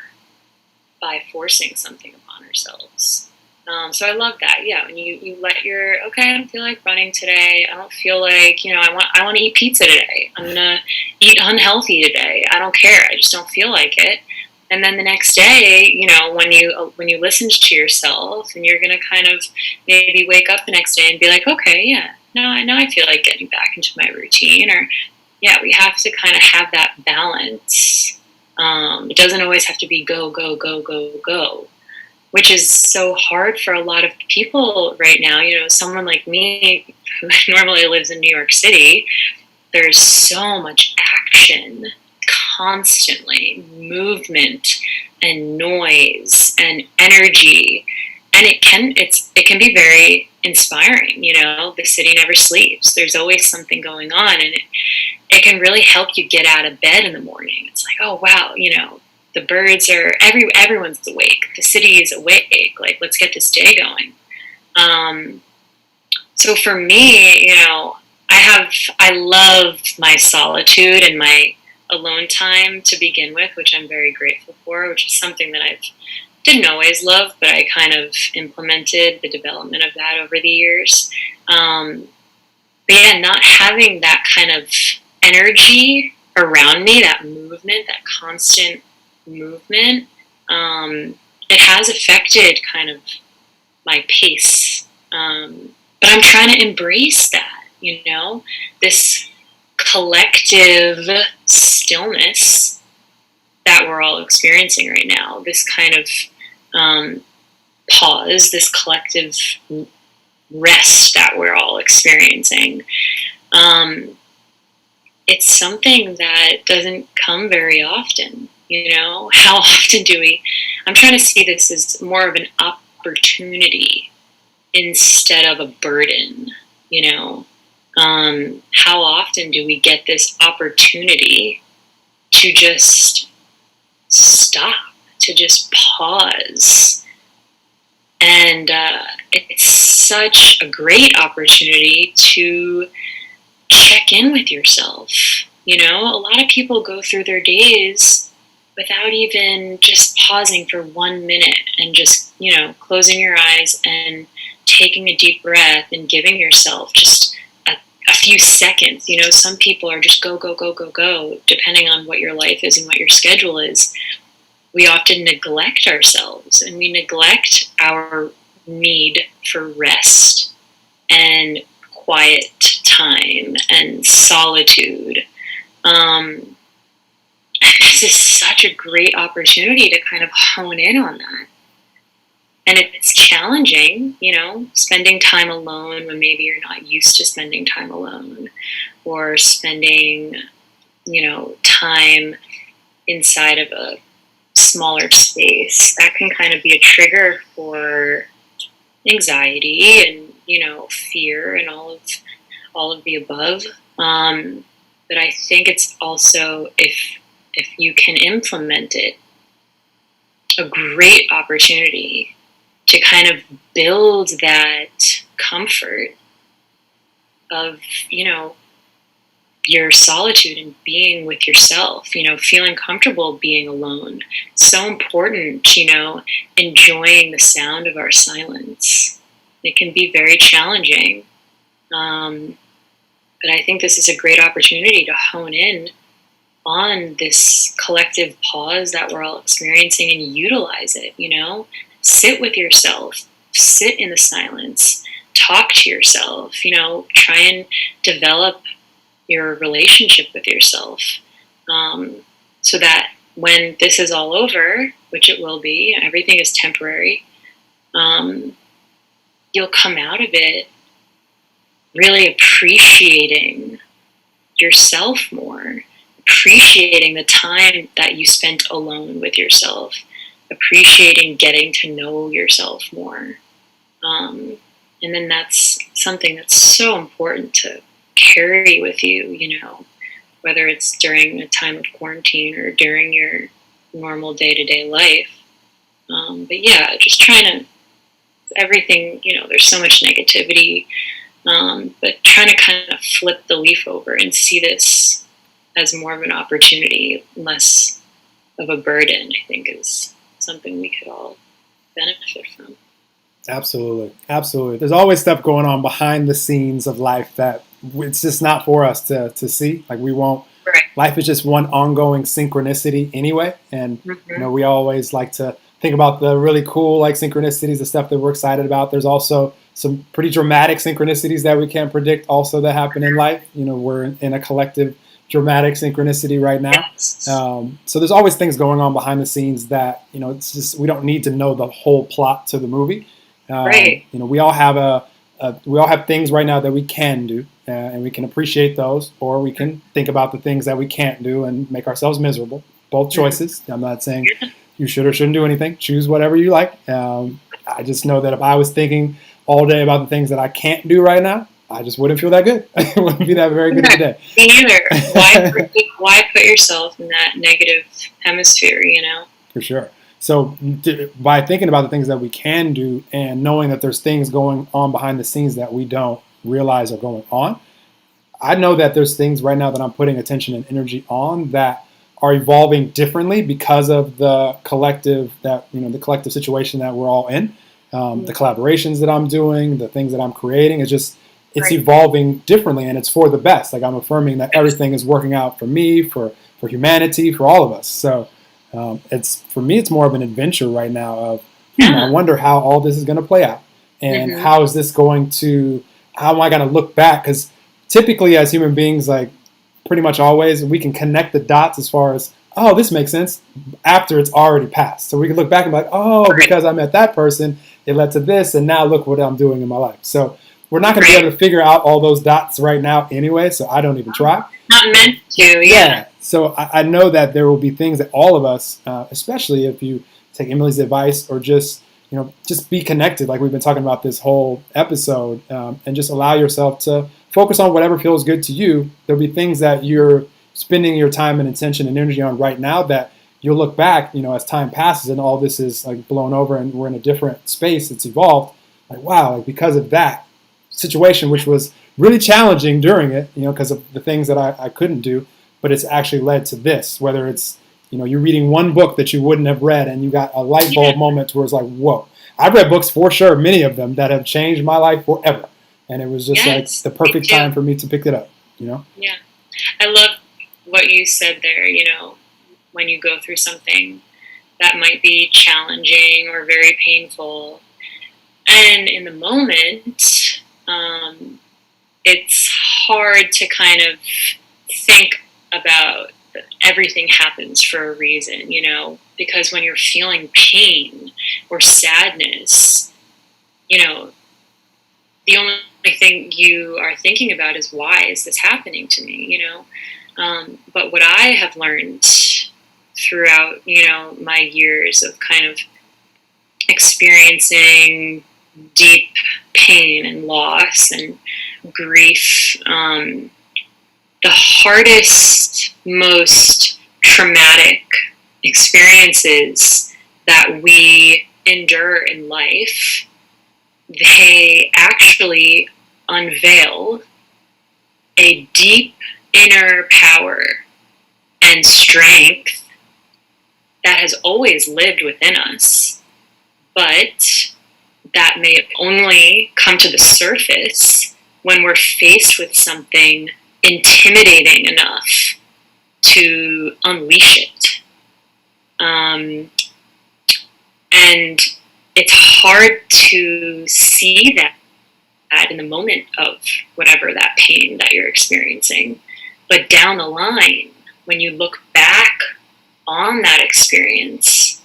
Speaker 2: by forcing something upon ourselves. So I love that. When you let okay, I don't feel like running today. I don't feel like, I want to eat pizza today. I'm going to eat unhealthy today. I don't care. I just don't feel like it. And then the next day, when you listen to yourself, and you're going to kind of maybe wake up the next day and be like, okay, now I feel like getting back into my routine. Or, we have to kind of have that balance. It doesn't always have to be go, go, go, go, go, which is so hard for a lot of people right now. Someone like me who normally lives in New York City, there's so much action constantly, movement and noise and energy, and it can be very inspiring. The city never sleeps. There's always something going on, and it can really help you get out of bed in the morning. It's like, oh wow, the birds are everyone's awake. The city is awake. Like, let's get this day going. So for me, I love my solitude and my alone time to begin with, which I'm very grateful for, which is something that I didn't always love, but I kind of implemented the development of that over the years. But yeah, not having that kind of energy around me, that movement, that constant movement, it has affected kind of my pace. But I'm trying to embrace that, this collective stillness that we're all experiencing right now, this kind of pause, this collective rest that we're all experiencing. It's something that doesn't come very often. How often do we? I'm trying to see this as more of an opportunity instead of a burden. How often do we get this opportunity to just stop, to just pause? And it's such a great opportunity to check in with yourself. A lot of people go through their days without even just pausing for 1 minute and just, closing your eyes and taking a deep breath and giving yourself just a few seconds. Some people are just go, go, go, go, go, depending on what your life is and what your schedule is. We often neglect ourselves, and we neglect our need for rest and quiet time and solitude. This is such a great opportunity to kind of hone in on that. And it's challenging, spending time alone when maybe you're not used to spending time alone, or spending, time inside of a smaller space. That can kind of be a trigger for anxiety and, fear and all of the above. But I think it's also, if you can implement it, a great opportunity to kind of build that comfort of, your solitude and being with yourself, feeling comfortable being alone. It's so important, enjoying the sound of our silence. It can be very challenging. But I think this is a great opportunity to hone in on this collective pause that we're all experiencing and utilize it, Sit with yourself, sit in the silence, talk to yourself, try and develop your relationship with yourself, so that when this is all over, which it will be, everything is temporary, you'll come out of it really appreciating yourself more, appreciating the time that you spent alone with yourself, appreciating getting to know yourself more. And then that's something that's so important to carry with you, whether it's during a time of quarantine or during your normal day-to-day life. But yeah, just trying to, everything, there's so much negativity, but trying to kind of flip the leaf over and see this as more of an opportunity, less of a burden, I think is something we could all benefit from.
Speaker 1: Absolutely. Absolutely. There's always stuff going on behind the scenes of life that it's just not for us to see. Like we won't,
Speaker 2: right.
Speaker 1: Life is just one ongoing synchronicity anyway. And, we always like to think about the really cool, like synchronicities, the stuff that we're excited about. There's also some pretty dramatic synchronicities that we can't predict also that happen in life. We're in a collective dramatic synchronicity right now.
Speaker 2: Yes.
Speaker 1: So there's always things going on behind the scenes that, it's just, we don't need to know the whole plot to the movie.
Speaker 2: Right.
Speaker 1: We all have things right now that we can do, and we can appreciate those, or we can think about the things that we can't do and make ourselves miserable. Both choices. I'm not saying you should or shouldn't do anything. Choose whatever you like. I just know that if I was thinking all day about the things that I can't do right now, I just wouldn't feel that good. It wouldn't be that very good today.
Speaker 2: Me neither. Why put yourself in that negative hemisphere,
Speaker 1: For sure. So by thinking about the things that we can do and knowing that there's things going on behind the scenes that we don't, realize are going on. I know that there's things right now that I'm putting attention and energy on that are evolving differently because of the collective the collective situation that we're all in. The collaborations that I'm doing, the things that I'm creating, it's evolving differently, and it's for the best. Like, I'm affirming that everything is working out for me, for humanity, for all of us. So for me, it's more of an adventure right now of, I wonder how all this is going to play out, and how am I going to look back? Because typically as human beings, like pretty much always, we can connect the dots as far as, oh, this makes sense after it's already passed. So we can look back and be like, oh, because I met that person, it led to this, and now look what I'm doing in my life. So we're not going to be able to figure out all those dots right now anyway, so I don't even try.
Speaker 2: Not meant to, yeah.
Speaker 1: So I know that there will be things that all of us, especially if you take Emily's advice, or just be connected, like we've been talking about this whole episode, and just allow yourself to focus on whatever feels good to you. There'll be things that you're spending your time and attention and energy on right now that you'll look back, as time passes and all this is like blown over and we're in a different space, it's evolved. Like, wow, like because of that situation, which was really challenging during it, because of the things that I couldn't do, but it's actually led to this, whether it's, you're reading one book that you wouldn't have read and you got a light bulb moment where it's like, whoa. I've read books for sure, many of them, that have changed my life forever. And it was just like the perfect time for me to pick it up,
Speaker 2: Yeah. I love what you said there, when you go through something that might be challenging or very painful. And in the moment, it's hard to kind of think about everything happens for a reason, because when you're feeling pain or sadness, the only thing you are thinking about is, why is this happening to me, but what I have learned throughout, my years of kind of experiencing deep pain and loss and grief, the hardest, most traumatic experiences that we endure in life, they actually unveil a deep inner power and strength that has always lived within us, but that may only come to the surface when we're faced with something intimidating enough to unleash it. And it's hard to see that in the moment of whatever that pain that you're experiencing. But down the line, when you look back on that experience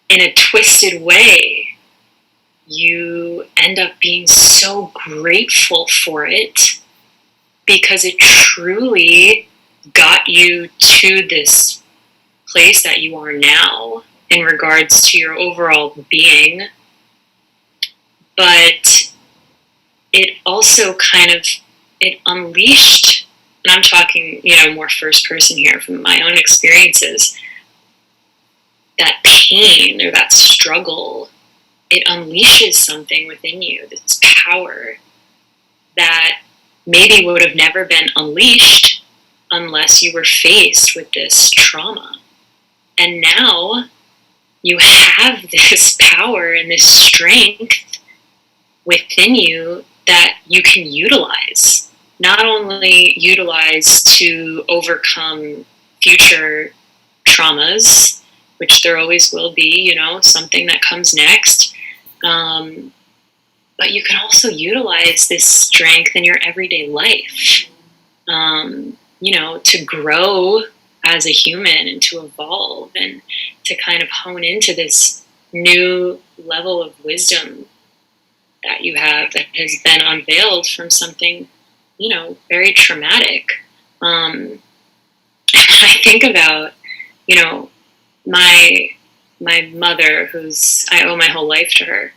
Speaker 2: in a twisted way, you end up being so grateful for it, because it truly got you to this place that you are now in regards to your overall being. But it also it unleashed, and I'm talking, more first person here from my own experiences, that pain or that struggle, it unleashes something within you, this power that maybe would have never been unleashed unless you were faced with this trauma. And now you have this power and this strength within you that you can utilize. Not only utilize to overcome future traumas, which there always will be, something that comes next, but you can also utilize this strength in your everyday life, to grow as a human and to evolve and to kind of hone into this new level of wisdom that you have that has been unveiled from something, very traumatic. I think about, my mother, I owe my whole life to her.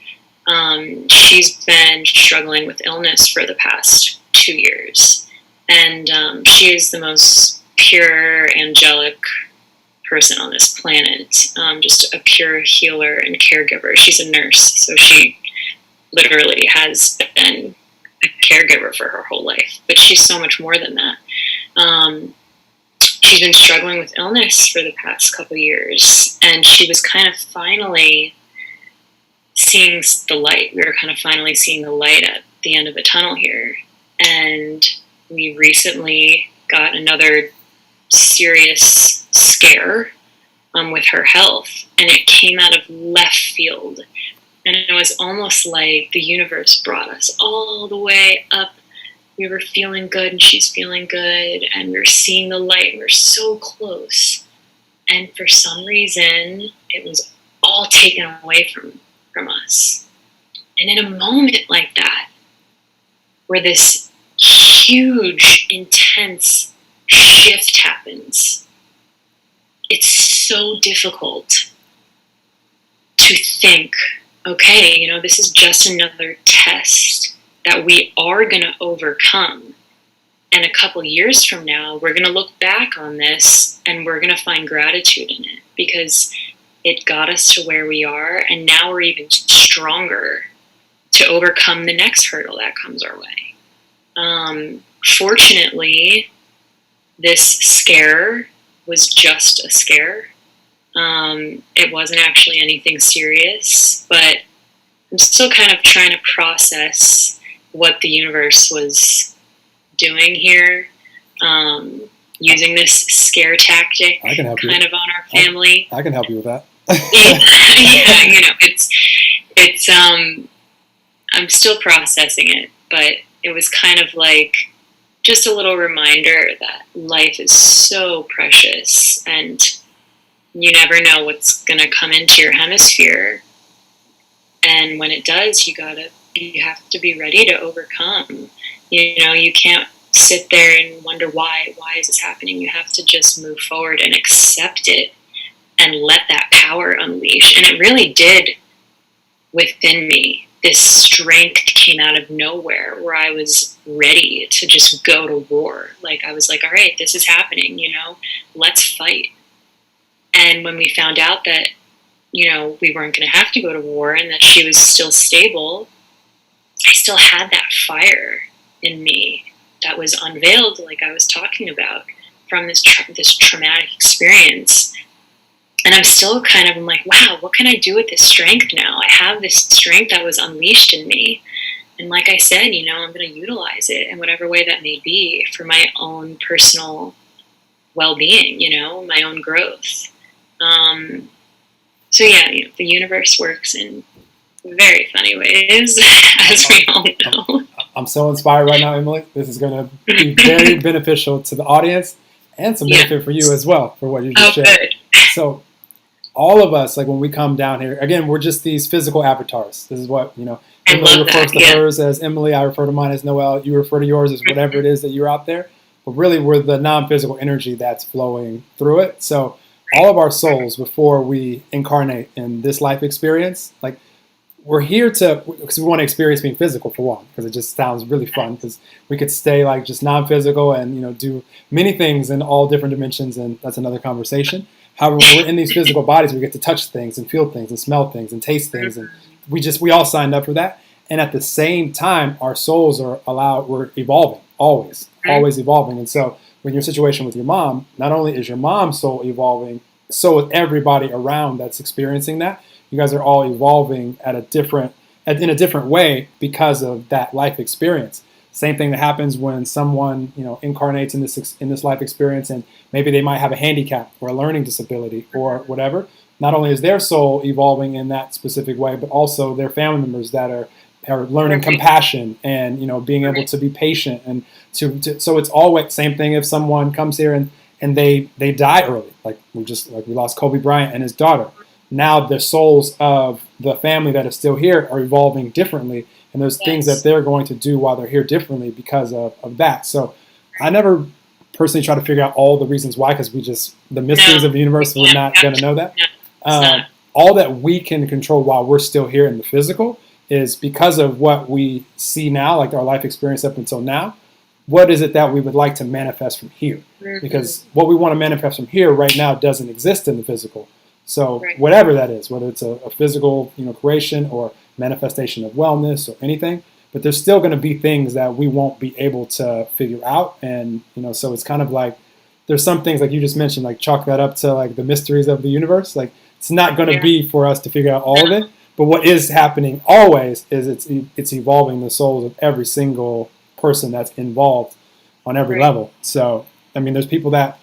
Speaker 2: She's been struggling with illness for the past 2 years. And she is the most pure, angelic person on this planet. Just a pure healer and caregiver. She's a nurse, so she literally has been a caregiver for her whole life, but she's so much more than that. She's been struggling with illness for the past couple years, and she was kind of finally seeing the light. We were kind of finally seeing the light at the end of the tunnel here. And we recently got another serious scare with her health, and it came out of left field. And it was almost like the universe brought us all the way up. We were feeling good, and she's feeling good, and we were seeing the light. We were so close. And for some reason, it was all taken away from us. And in a moment like that, where this huge, intense shift happens, it's so difficult to think, okay, this is just another test that we are going to overcome. And a couple years from now, we're going to look back on this and we're going to find gratitude in it, because it got us to where we are, and now we're even stronger to overcome the next hurdle that comes our way. Fortunately, this scare was just a scare. It wasn't actually anything serious, but I'm still kind of trying to process what the universe was doing here, using this scare tactic
Speaker 1: I can help
Speaker 2: kind of on our family.
Speaker 1: I can help you with that.
Speaker 2: Yeah, it's I'm still processing it, but it was kind of like just a little reminder that life is so precious, and you never know what's going to come into your hemisphere. And when it does, you have to be ready to overcome. You can't sit there and wonder why is this happening. You have to just move forward and accept it and let that power unleash. And it really did within me. This strength came out of nowhere where I was ready to just go to war. Like, I was like, all right, this is happening, let's fight. And when we found out that, we weren't going to have to go to war and that she was still stable, I still had that fire in me that was unveiled, like I was talking about, from this traumatic experience. And I'm still I'm like, wow, what can I do with this strength now? I have this strength that was unleashed in me. And like I said, I'm going to utilize it in whatever way that may be for my own personal well-being, my own growth. So yeah, the universe works in very funny ways, as we all know.
Speaker 1: I'm so inspired right now, Emily. This is going to be very beneficial to the audience and some benefit for you as well, for what you just shared.
Speaker 2: Good.
Speaker 1: So all of us, like when we come down here, again, we're just these physical avatars. This is what, Emily refers to hers as Emily. I refer to mine as Noelle. You refer to yours as whatever it is that you're out there. But really, we're the non-physical energy that's flowing through it. So all of our souls, before we incarnate in this life experience, like, we're here because we want to experience being physical, for one, because it just sounds really fun, because we could stay like just non-physical and, do many things in all different dimensions, and that's another conversation. However, when we're in these physical bodies, we get to touch things and feel things and smell things and taste things, and we all signed up for that. And at the same time, our souls we're evolving, always evolving. And so when your situation with your mom, not only is your mom's soul evolving, so is everybody around that's experiencing that. You guys are all evolving in a different way because of that life experience. Same thing that happens when someone, incarnates in this life experience, and maybe they might have a handicap or a learning disability or whatever. Not only is their soul evolving in that specific way, but also their family members that are learning compassion and, being able to be patient, and so it's always same thing. If someone comes here and they die early, like we lost Kobe Bryant and his daughter. Now the souls of the family that is still here are evolving differently, and there's things that they're going to do while they're here differently because of that. So I never personally try to figure out all the reasons why, because the mysteries of the universe, we're not going to know that. All that we can control while we're still here in the physical is because of what we see now, like our life experience up until now. What is it that we would like to manifest from here? Because what we want to manifest from here right now doesn't exist in the physical. So whatever that is, whether it's a physical, creation or manifestation of wellness or anything, but there's still going to be things that we won't be able to figure out. And, so it's kind of like, there's some things like you just mentioned, like chalk that up to like the mysteries of the universe. Like it's not going to be for us to figure out all of it. But what is happening always is it's evolving the souls of every single person that's involved on every level. So, I mean, there's people that,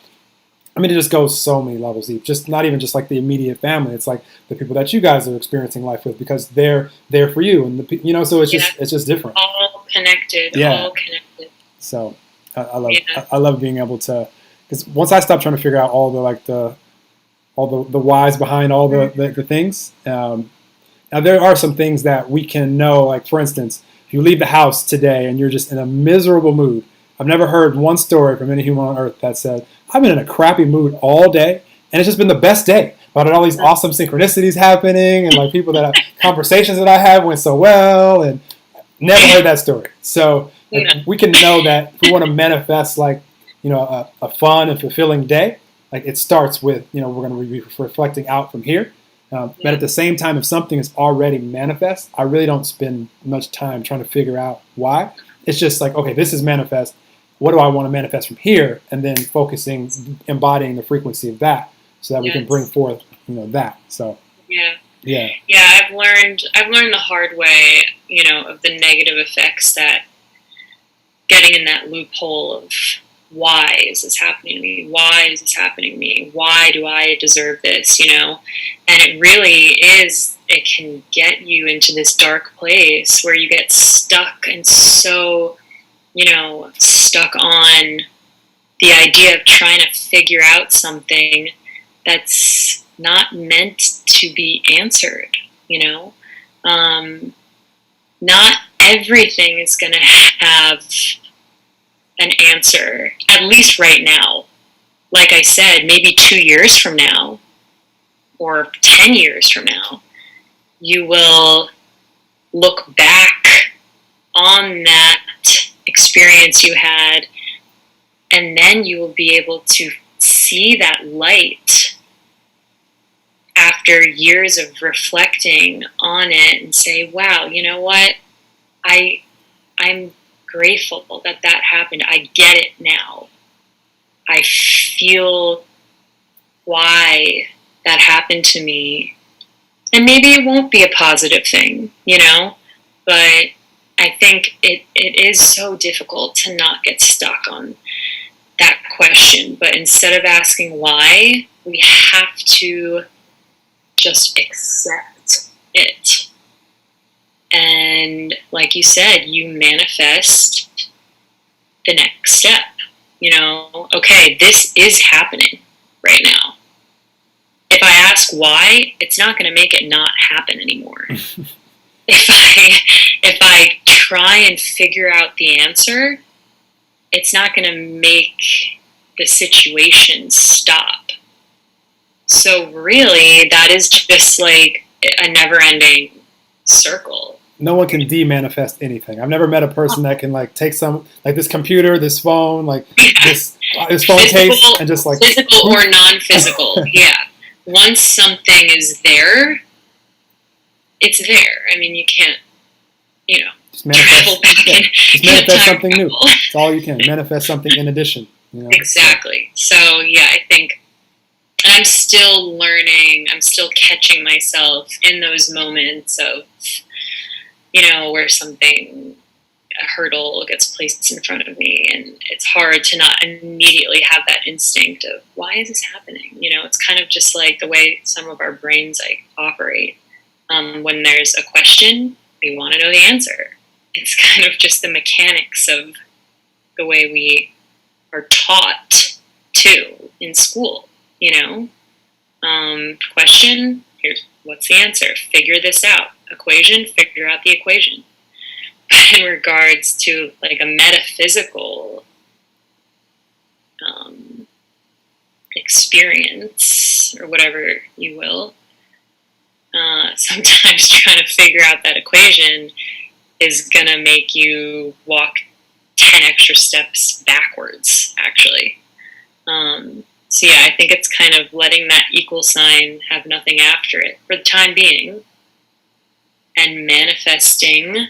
Speaker 1: it just goes so many levels deep. Just not even just like the immediate family. It's like the people that you guys are experiencing life with, because they're there for you, and so it's just different.
Speaker 2: All connected. Yeah. All connected.
Speaker 1: So I love being able to, because once I stopped trying to figure out all the whys behind all the things. Now there are some things that we can know. Like for instance, if you leave the house today and you're just in a miserable mood. I've never heard one story from any human on earth that said, I've been in a crappy mood all day, and it's just been the best day. But all these awesome synchronicities happening, and like people that conversations that I had went so well, and never heard that story. So we can know that if we want to manifest like, a fun and fulfilling day, like it starts with, we're going to be reflecting out from here. But at the same time, if something is already manifest, I really don't spend much time trying to figure out why. It's just like, okay, this is manifest. What do I want to manifest from here? And then embodying the frequency of that, so that we can bring forth, that. So yeah.
Speaker 2: I've learned the hard way, of the negative effects that getting in that loophole of why is this happening to me? Why is this happening to me? Why do I deserve this? And it really is. It can get you into this dark place where you get stuck and so, stuck on the idea of trying to figure out something that's not meant to be answered, Not everything is going to have an answer, at least right now. Like I said, maybe 2 years from now or 10 years from now, you will look back on that experience you had, and then you will be able to see that light after years of reflecting on it and say, wow, you know what? I'm grateful that happened. I get it now. I feel why that happened to me. And maybe it won't be a positive thing, but I think it is so difficult to not get stuck on that question. But instead of asking why, we have to just accept it. And like you said, you manifest the next step. Okay, this is happening right now. If I ask why, it's not going to make it not happen anymore. If I try and figure out the answer, it's not going to make the situation stop. So really, that is just like a never-ending circle.
Speaker 1: No one can de-manifest anything. I've never met a person that can like take some, like this computer, this phone, like this phone case, and just like
Speaker 2: physical or non-physical. Yeah. Once something is there, it's there. I mean, you can't,
Speaker 1: just manifest something new. It's all you can. Manifest something in addition.
Speaker 2: Exactly. So I think, and I'm still learning. I'm still catching myself in those moments of, where a hurdle gets placed in front of me, and it's hard to not immediately have that instinct of, why is this happening? It's kind of just like the way some of our brains operate. When there's a question, we want to know the answer. It's kind of just the mechanics of the way we are taught to in school, Question, here's what's the answer. Figure this out. Equation, figure out the equation. But in regards to like a metaphysical experience, or whatever you will, sometimes trying to figure out that equation is going to make you walk 10 extra steps backwards, actually. So I think it's kind of letting that equal sign have nothing after it for the time being, and manifesting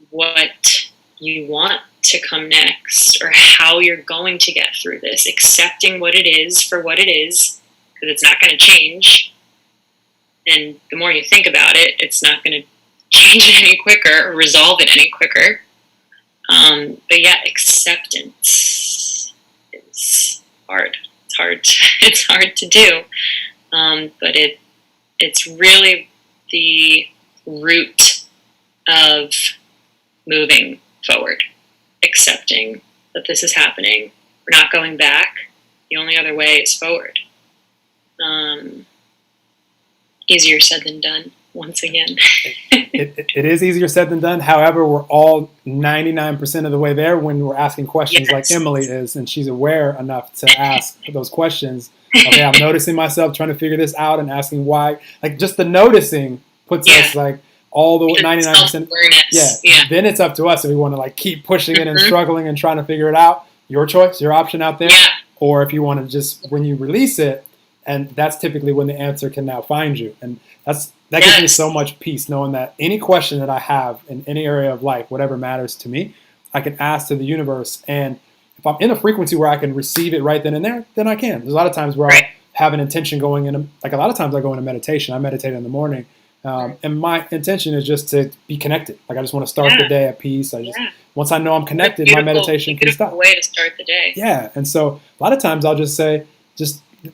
Speaker 2: what you want to come next or how you're going to get through this, accepting what it is for what it is, because it's not going to change. And the more you think about it, it's not going to change it any quicker or resolve it any quicker. But yeah, acceptance is hard. It's hard. It's hard to do. But it's really the root of moving forward, accepting that this is happening. We're not going back. The only other way is forward. Easier said than done, once again.
Speaker 1: It is easier said than done. However, we're all 99% of the way there when we're asking questions like Emily is, and she's aware enough to ask those questions. Okay, I'm noticing myself trying to figure this out and asking why. Like, just the noticing puts us like all the 99%. Yeah. Then it's up to us if we want to like keep pushing it and struggling and trying to figure it out. Your choice, your option out there.
Speaker 2: Yeah.
Speaker 1: Or if you want to just, when you release it, and that's typically when the answer can now find you. And that gives me so much peace, knowing that any question that I have in any area of life, whatever matters to me, I can ask to the universe. And if I'm in a frequency where I can receive it right then and there, then I can. There's a lot of times where I have an intention going in, like a lot of times I go into meditation. I meditate in the morning. And my intention is just to be connected. Like I just want to start the day at peace. Once I know I'm connected, my meditation can stop.
Speaker 2: Way to start the day.
Speaker 1: Yeah. And so a lot of times I'll just say,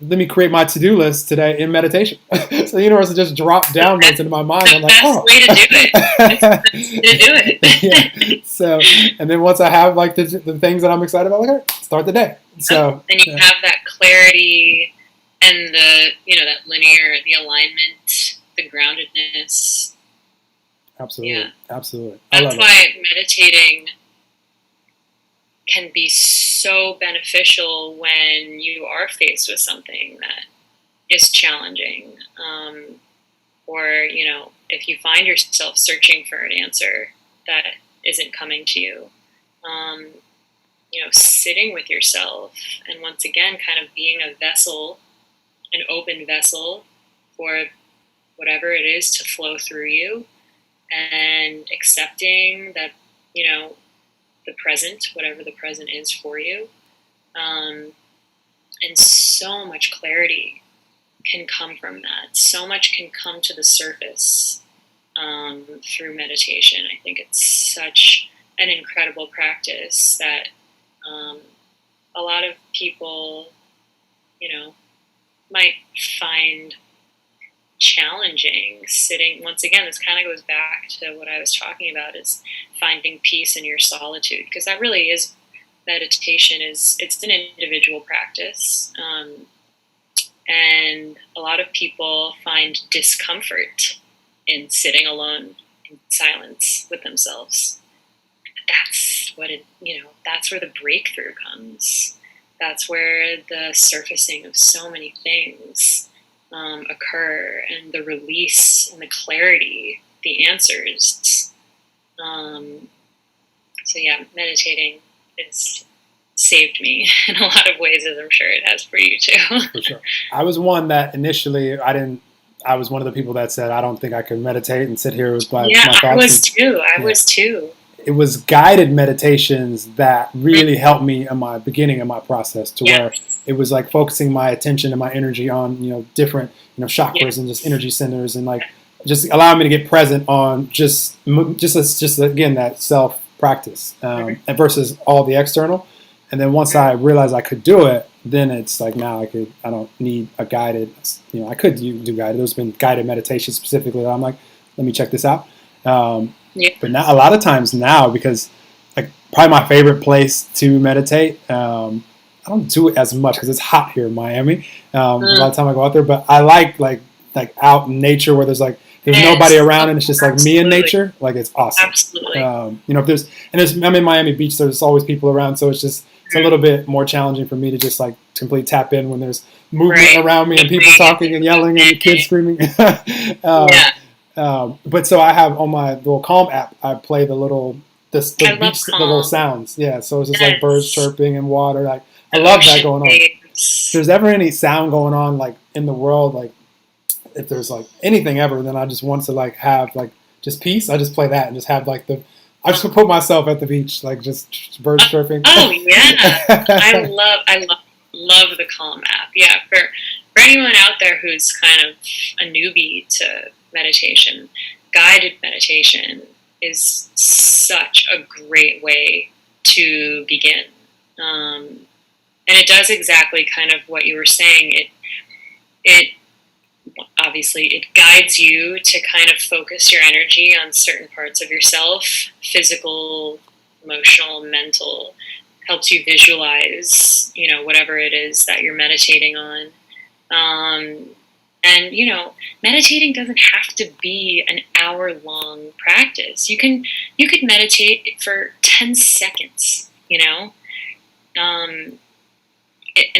Speaker 1: let me create my to-do list today in meditation. So the universe will just drop downloads into my mind. I'm like,
Speaker 2: oh. Way to do it. It's the best way to do it.
Speaker 1: Yeah. So, and then once I have like the things that I'm excited about, like, all right, start the day. So,
Speaker 2: and you have that clarity and the, that linear, the alignment, the groundedness.
Speaker 1: Absolutely. Yeah. Absolutely.
Speaker 2: That's why meditating can be so beneficial when you are faced with something that is challenging. Or, if you find yourself searching for an answer that isn't coming to you, sitting with yourself and once again, kind of being a vessel, an open vessel for whatever it is to flow through you and accepting that, the present, whatever the present is for you. And so much clarity can come from that. So much can come to the surface through meditation. I think it's such an incredible practice that a lot of people, might find challenging sitting. Once again, this kind of goes back to what I was talking about, is finding peace in your solitude, because that really is meditation. It's an individual practice, and a lot of people find discomfort in sitting alone in silence with themselves. That's what that's where the breakthrough comes. That's where the surfacing of so many things occur, and the release and the clarity, the answers. So yeah, meditating has saved me in a lot of ways, as I'm sure it has for you too.
Speaker 1: For sure. I was one that initially I was one of the people that said, I don't think I could meditate and sit here with my thoughts.
Speaker 2: I was too.
Speaker 1: It was guided meditations that really helped me in my beginning of my process, to where it was like focusing my attention and my energy on, different, chakras and just energy centers, and like just allowing me to get present on just again, that self practice, and versus all the external. And then once I realized I could do it, then it's like, now I don't need a guided, I could do guided. There's been guided meditation specifically that I'm like, let me check this out. But now, a lot of times now, because like probably my favorite place to meditate, I don't do it as much because it's hot here in Miami. A lot of time I go out there, but I like out in nature where there's nobody around and it's just like me and nature. Like, it's awesome.
Speaker 2: Absolutely.
Speaker 1: I'm in Miami Beach, so there's always people around, so it's a little bit more challenging for me to just like completely tap in when there's movement around me and people talking and yelling and kids screaming. But so I have on my little Calm app, I play the little sounds. Yeah, so it's just like birds chirping and water. Like, I love that going on. If there's ever any sound going on like in the world, like if there's like anything ever, then I just want to like have like just peace. I just play that and just have like the I just put myself at the beach, like just birds chirping.
Speaker 2: Oh yeah, I love the Calm app. Yeah, for anyone out there who's kind of a newbie to meditation, guided meditation is such a great way to begin. And it does exactly kind of what you were saying. It obviously it guides you to kind of focus your energy on certain parts of yourself, physical, emotional, mental, helps you visualize, whatever it is that you're meditating on. And meditating doesn't have to be an hour-long practice. You could meditate for 10 seconds, and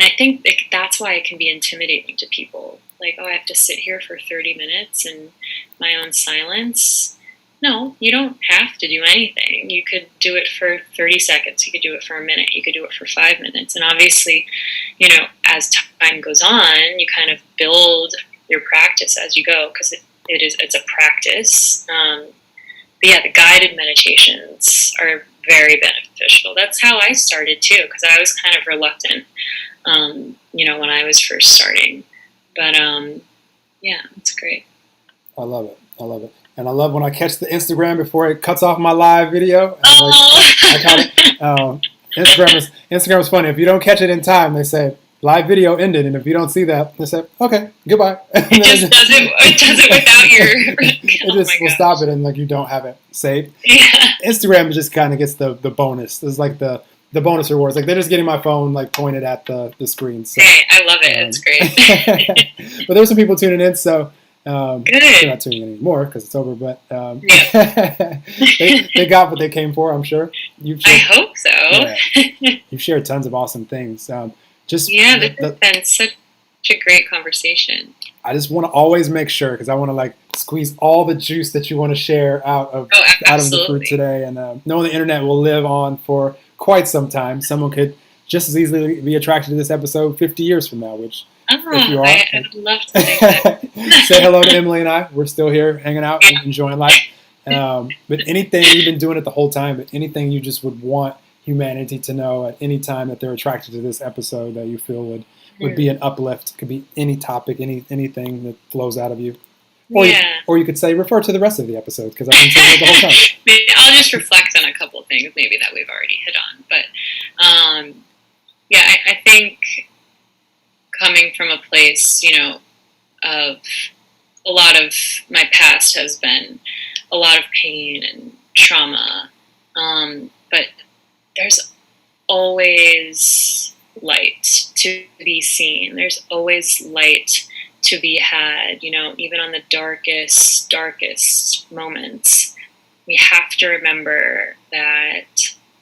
Speaker 2: I think that's why it can be intimidating to people. Like, oh, I have to sit here for 30 minutes in my own silence. No, you don't have to do anything. You could do it for 30 seconds. You could do it for a minute. You could do it for 5 minutes. And obviously, as time goes on, you kind of build your practice as you go, because it's a practice. But yeah, the guided meditations are very beneficial. That's how I started too, because I was kind of reluctant, when I was first starting. But yeah, it's great.
Speaker 1: I love it. I love it. And I love when I catch the Instagram before it cuts off my live video. Instagram is funny. If you don't catch it in time, they say live video ended, and if you don't see that, they say okay, goodbye.
Speaker 2: It just does it without your.
Speaker 1: It just will stop it, and like you don't have it saved.
Speaker 2: Yeah.
Speaker 1: Instagram just kind of gets the bonus. It's like the bonus rewards. Like they're just getting my phone like pointed at the screen. So,
Speaker 2: hey, I love it. It's great.
Speaker 1: But there's some people tuning in, so. They're not tuning in anymore because it's over, but they got what they came for, I'm sure.
Speaker 2: I hope so.
Speaker 1: Yeah, you've shared tons of awesome things.
Speaker 2: This has been such a great conversation.
Speaker 1: I just want to always make sure, because I want to like squeeze all the juice that you want to share out of the fruit today, and knowing the internet will live on for quite some time. Someone could just as easily be attracted to this episode 50 years from now, which if you are,
Speaker 2: I would love to think that.
Speaker 1: Say hello to Emily and I. We're still here hanging out and enjoying life. But anything you've been doing it the whole time, but anything you just would want humanity to know at any time that they're attracted to this episode that you feel would be an uplift. Could be any topic, anything that flows out of you. Or you could say refer to the rest of the episode, because I've been saying it the whole time.
Speaker 2: I'll just reflect on a couple of things maybe that we've already hit on. But I think coming from a place, of a lot of my past has been a lot of pain and trauma. But there's always light to be seen. There's always light to be had, even on the darkest moments. We have to remember that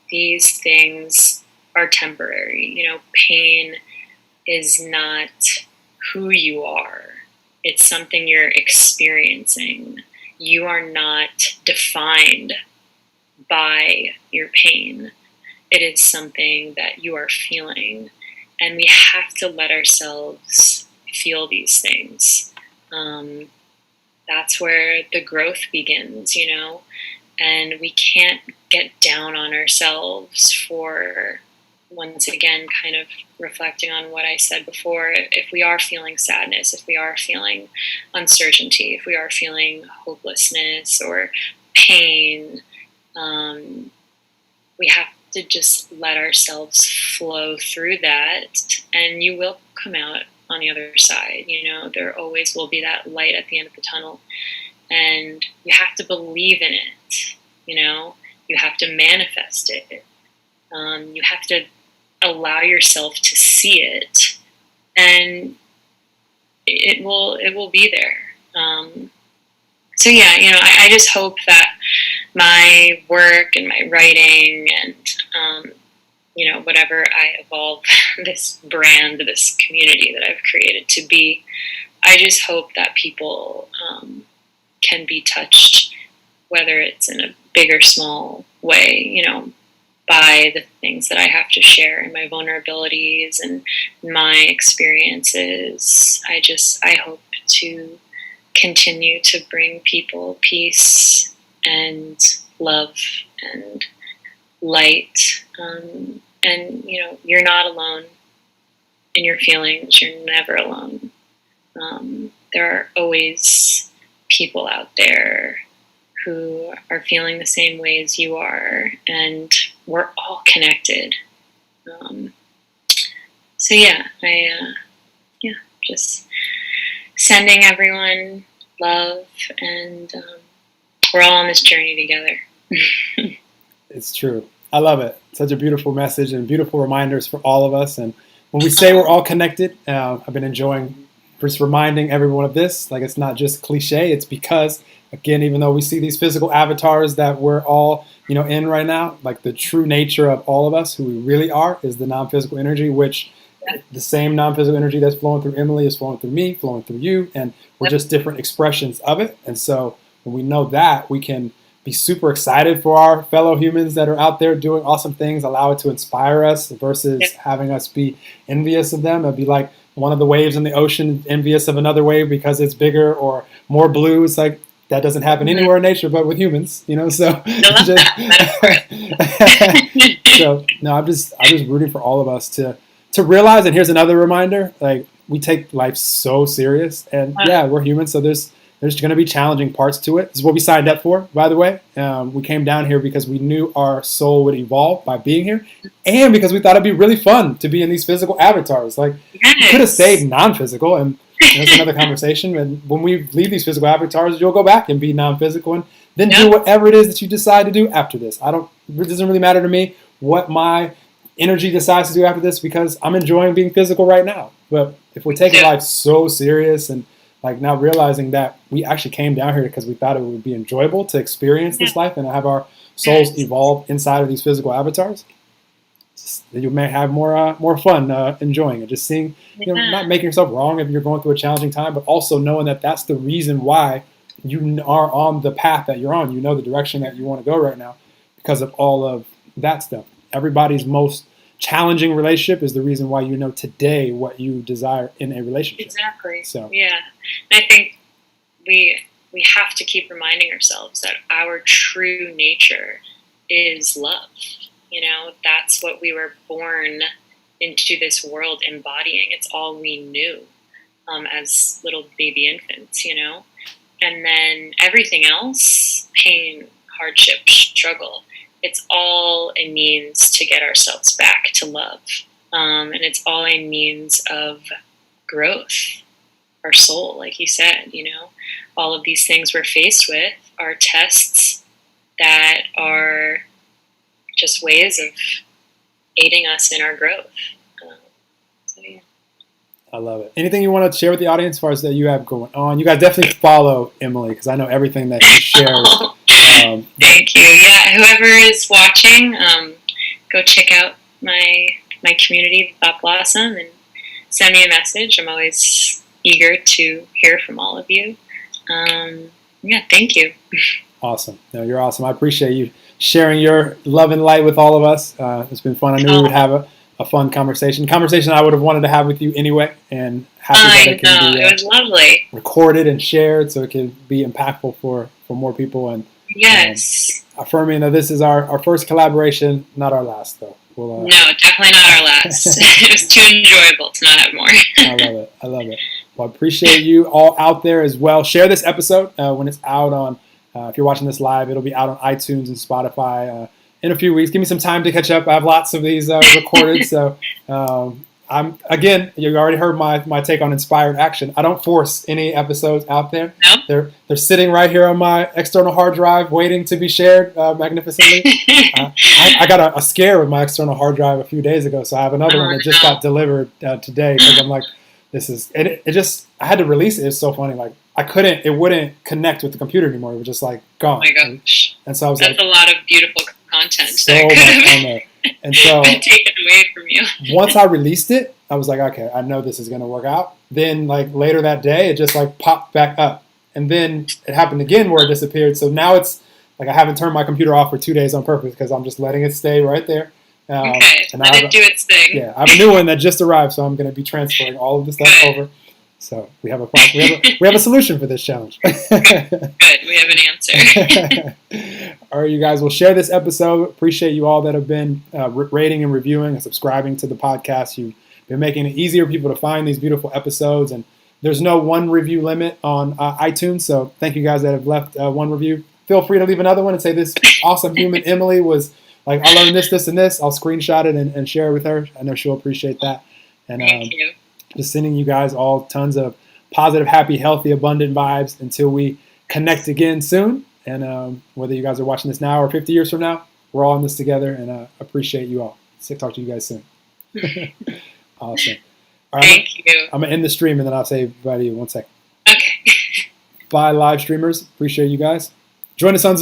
Speaker 2: these things are temporary. Pain is not who you are. It's something you're experiencing. You are not defined by your pain. It is something that you are feeling. And we have to let ourselves feel these things. That's where the growth begins, and we can't get down on ourselves for, once again, kind of reflecting on what I said before. If we are feeling sadness, if we are feeling uncertainty, if we are feeling hopelessness or pain, we have to just let ourselves flow through that, and you will come out on the other side. There always will be that light at the end of the tunnel, and you have to believe in it. You have to manifest it. You have to allow yourself to see it, and it will be there. So yeah, I just hope that my work and my writing and whatever I evolve this brand, this community that I've created to be, I just hope that people can be touched, whether it's in a big or small way, by the things that I have to share and my vulnerabilities and my experiences. I hope to continue to bring people peace and love and light. And, you're not alone in your feelings. You're never alone. There are always people out there who are feeling the same way as you are, and we're all connected. So yeah, just sending everyone love, and we're all on this journey together.
Speaker 1: It's true. I love it. Such a beautiful message and beautiful reminders for all of us. And when we say we're all connected, I've been enjoying just reminding everyone of this. Like, it's not just cliche. It's because, again, even though we see these physical avatars that we're all, in right now, like the true nature of all of us, who we really are, is the non-physical energy, which the same non-physical energy that's flowing through Emily is flowing through me, flowing through you, and we're just different expressions of it. And so when we know that, we can be super excited for our fellow humans that are out there doing awesome things, allow it to inspire us versus having us be envious of them. It'd be like one of the waves in the ocean envious of another wave because it's bigger or more blue. It's like, that doesn't happen anywhere in nature but with humans, so so no, I'm just rooting for all of us to realize. And here's another reminder, like, we take life so serious, and yeah, we're human, so there's going to be challenging parts to it. This is what we signed up for, by the way. We came down here because we knew our soul would evolve by being here, and because we thought it'd be really fun to be in these physical avatars. Like, we could have stayed non-physical, and that's another conversation. And when we leave these physical avatars, you'll go back and be non-physical, and then do whatever it is that you decide to do after this. It doesn't really matter to me what my energy decides to do after this, because I'm enjoying being physical right now. But if we're taking life so serious, and like now realizing that we actually came down here because we thought it would be enjoyable to experience this life and have our souls evolve inside of these physical avatars, you may have more fun enjoying it. Just seeing, not making yourself wrong if you're going through a challenging time, but also knowing that that's the reason why you are on the path that you're on. The direction that you want to go right now because of all of that stuff. Everybody's most challenging relationship is the reason why today what you desire in a relationship.
Speaker 2: Exactly.
Speaker 1: So
Speaker 2: yeah, I think we have to keep reminding ourselves that our true nature is love. That's what we were born into this world embodying. It's all we knew as little baby infants, and then everything else, pain, hardship, struggle, it's all a means to get ourselves back to love. And it's all a means of growth, our soul, like you said. All of these things we're faced with are tests that are just ways of aiding us in our growth. So yeah.
Speaker 1: I love it. Anything you want to share with the audience as far as that you have going on? You guys definitely follow Emily, because I know everything that she shares.
Speaker 2: Thank you. Yeah, whoever is watching, go check out my community, Thought Blossom, and send me a message. I'm always eager to hear from all of you. Yeah, thank you.
Speaker 1: Awesome. No, you're awesome. I appreciate you sharing your love and light with all of us. It's been fun. I knew we would have a fun conversation I would have wanted to have with you anyway, and happy that it can be
Speaker 2: it was lovely.
Speaker 1: Recorded and shared so it can be impactful for more people. And
Speaker 2: yes,
Speaker 1: affirming that this is our first collaboration, not our last, though.
Speaker 2: No, definitely not our last. It was too enjoyable to not have more.
Speaker 1: I love it. Well, I appreciate you all out there as well. Share this episode when it's out on, if you're watching this live, it'll be out on iTunes and Spotify in a few weeks. Give me some time to catch up. I have lots of these recorded. So you already heard my take on inspired action. I don't force any episodes out there.
Speaker 2: Nope.
Speaker 1: They're sitting right here on my external hard drive waiting to be shared magnificently. I got a scare with my external hard drive a few days ago, so I have another one that just got delivered today, because I'm like, I had to release it. It's so funny. Like, it wouldn't connect with the computer anymore. It was just like gone.
Speaker 2: Oh my gosh.
Speaker 1: And so I was
Speaker 2: That's a lot of beautiful content
Speaker 1: so
Speaker 2: that
Speaker 1: much
Speaker 2: could
Speaker 1: on
Speaker 2: have
Speaker 1: there. And so
Speaker 2: been taken away from you.
Speaker 1: Once I released it, I was like, okay, I know this is going to work out. Then like later that day, it just like popped back up. And then it happened again where it disappeared. So now it's like I haven't turned my computer off for 2 days on purpose, because I'm just letting it stay right there.
Speaker 2: Okay,
Speaker 1: and
Speaker 2: let it do its thing.
Speaker 1: Yeah, I have a new one that just arrived, so I'm going to be transferring all of the stuff over. So we have a solution for this challenge.
Speaker 2: Good, we have an answer.
Speaker 1: All right, you guys. We'll share this episode. Appreciate you all that have been rating and reviewing and subscribing to the podcast. You've been making it easier for people to find these beautiful episodes, and there's no one review limit on iTunes. So thank you guys that have left one review. Feel free to leave another one and say this awesome human Emily was like, I learned this, and this. I'll screenshot it and share it with her. I know she'll appreciate that. And
Speaker 2: Thank you.
Speaker 1: Just sending you guys all tons of positive, happy, healthy, abundant vibes until we connect again soon. And whether you guys are watching this now or 50 years from now, we're all in this together, and appreciate you all. Talk to you guys soon. Awesome. All right,
Speaker 2: Thank you.
Speaker 1: I'm going to end the stream, and then I'll say bye to you. 1 second.
Speaker 2: Okay.
Speaker 1: Bye, live streamers. Appreciate you guys. Join us on Zoom.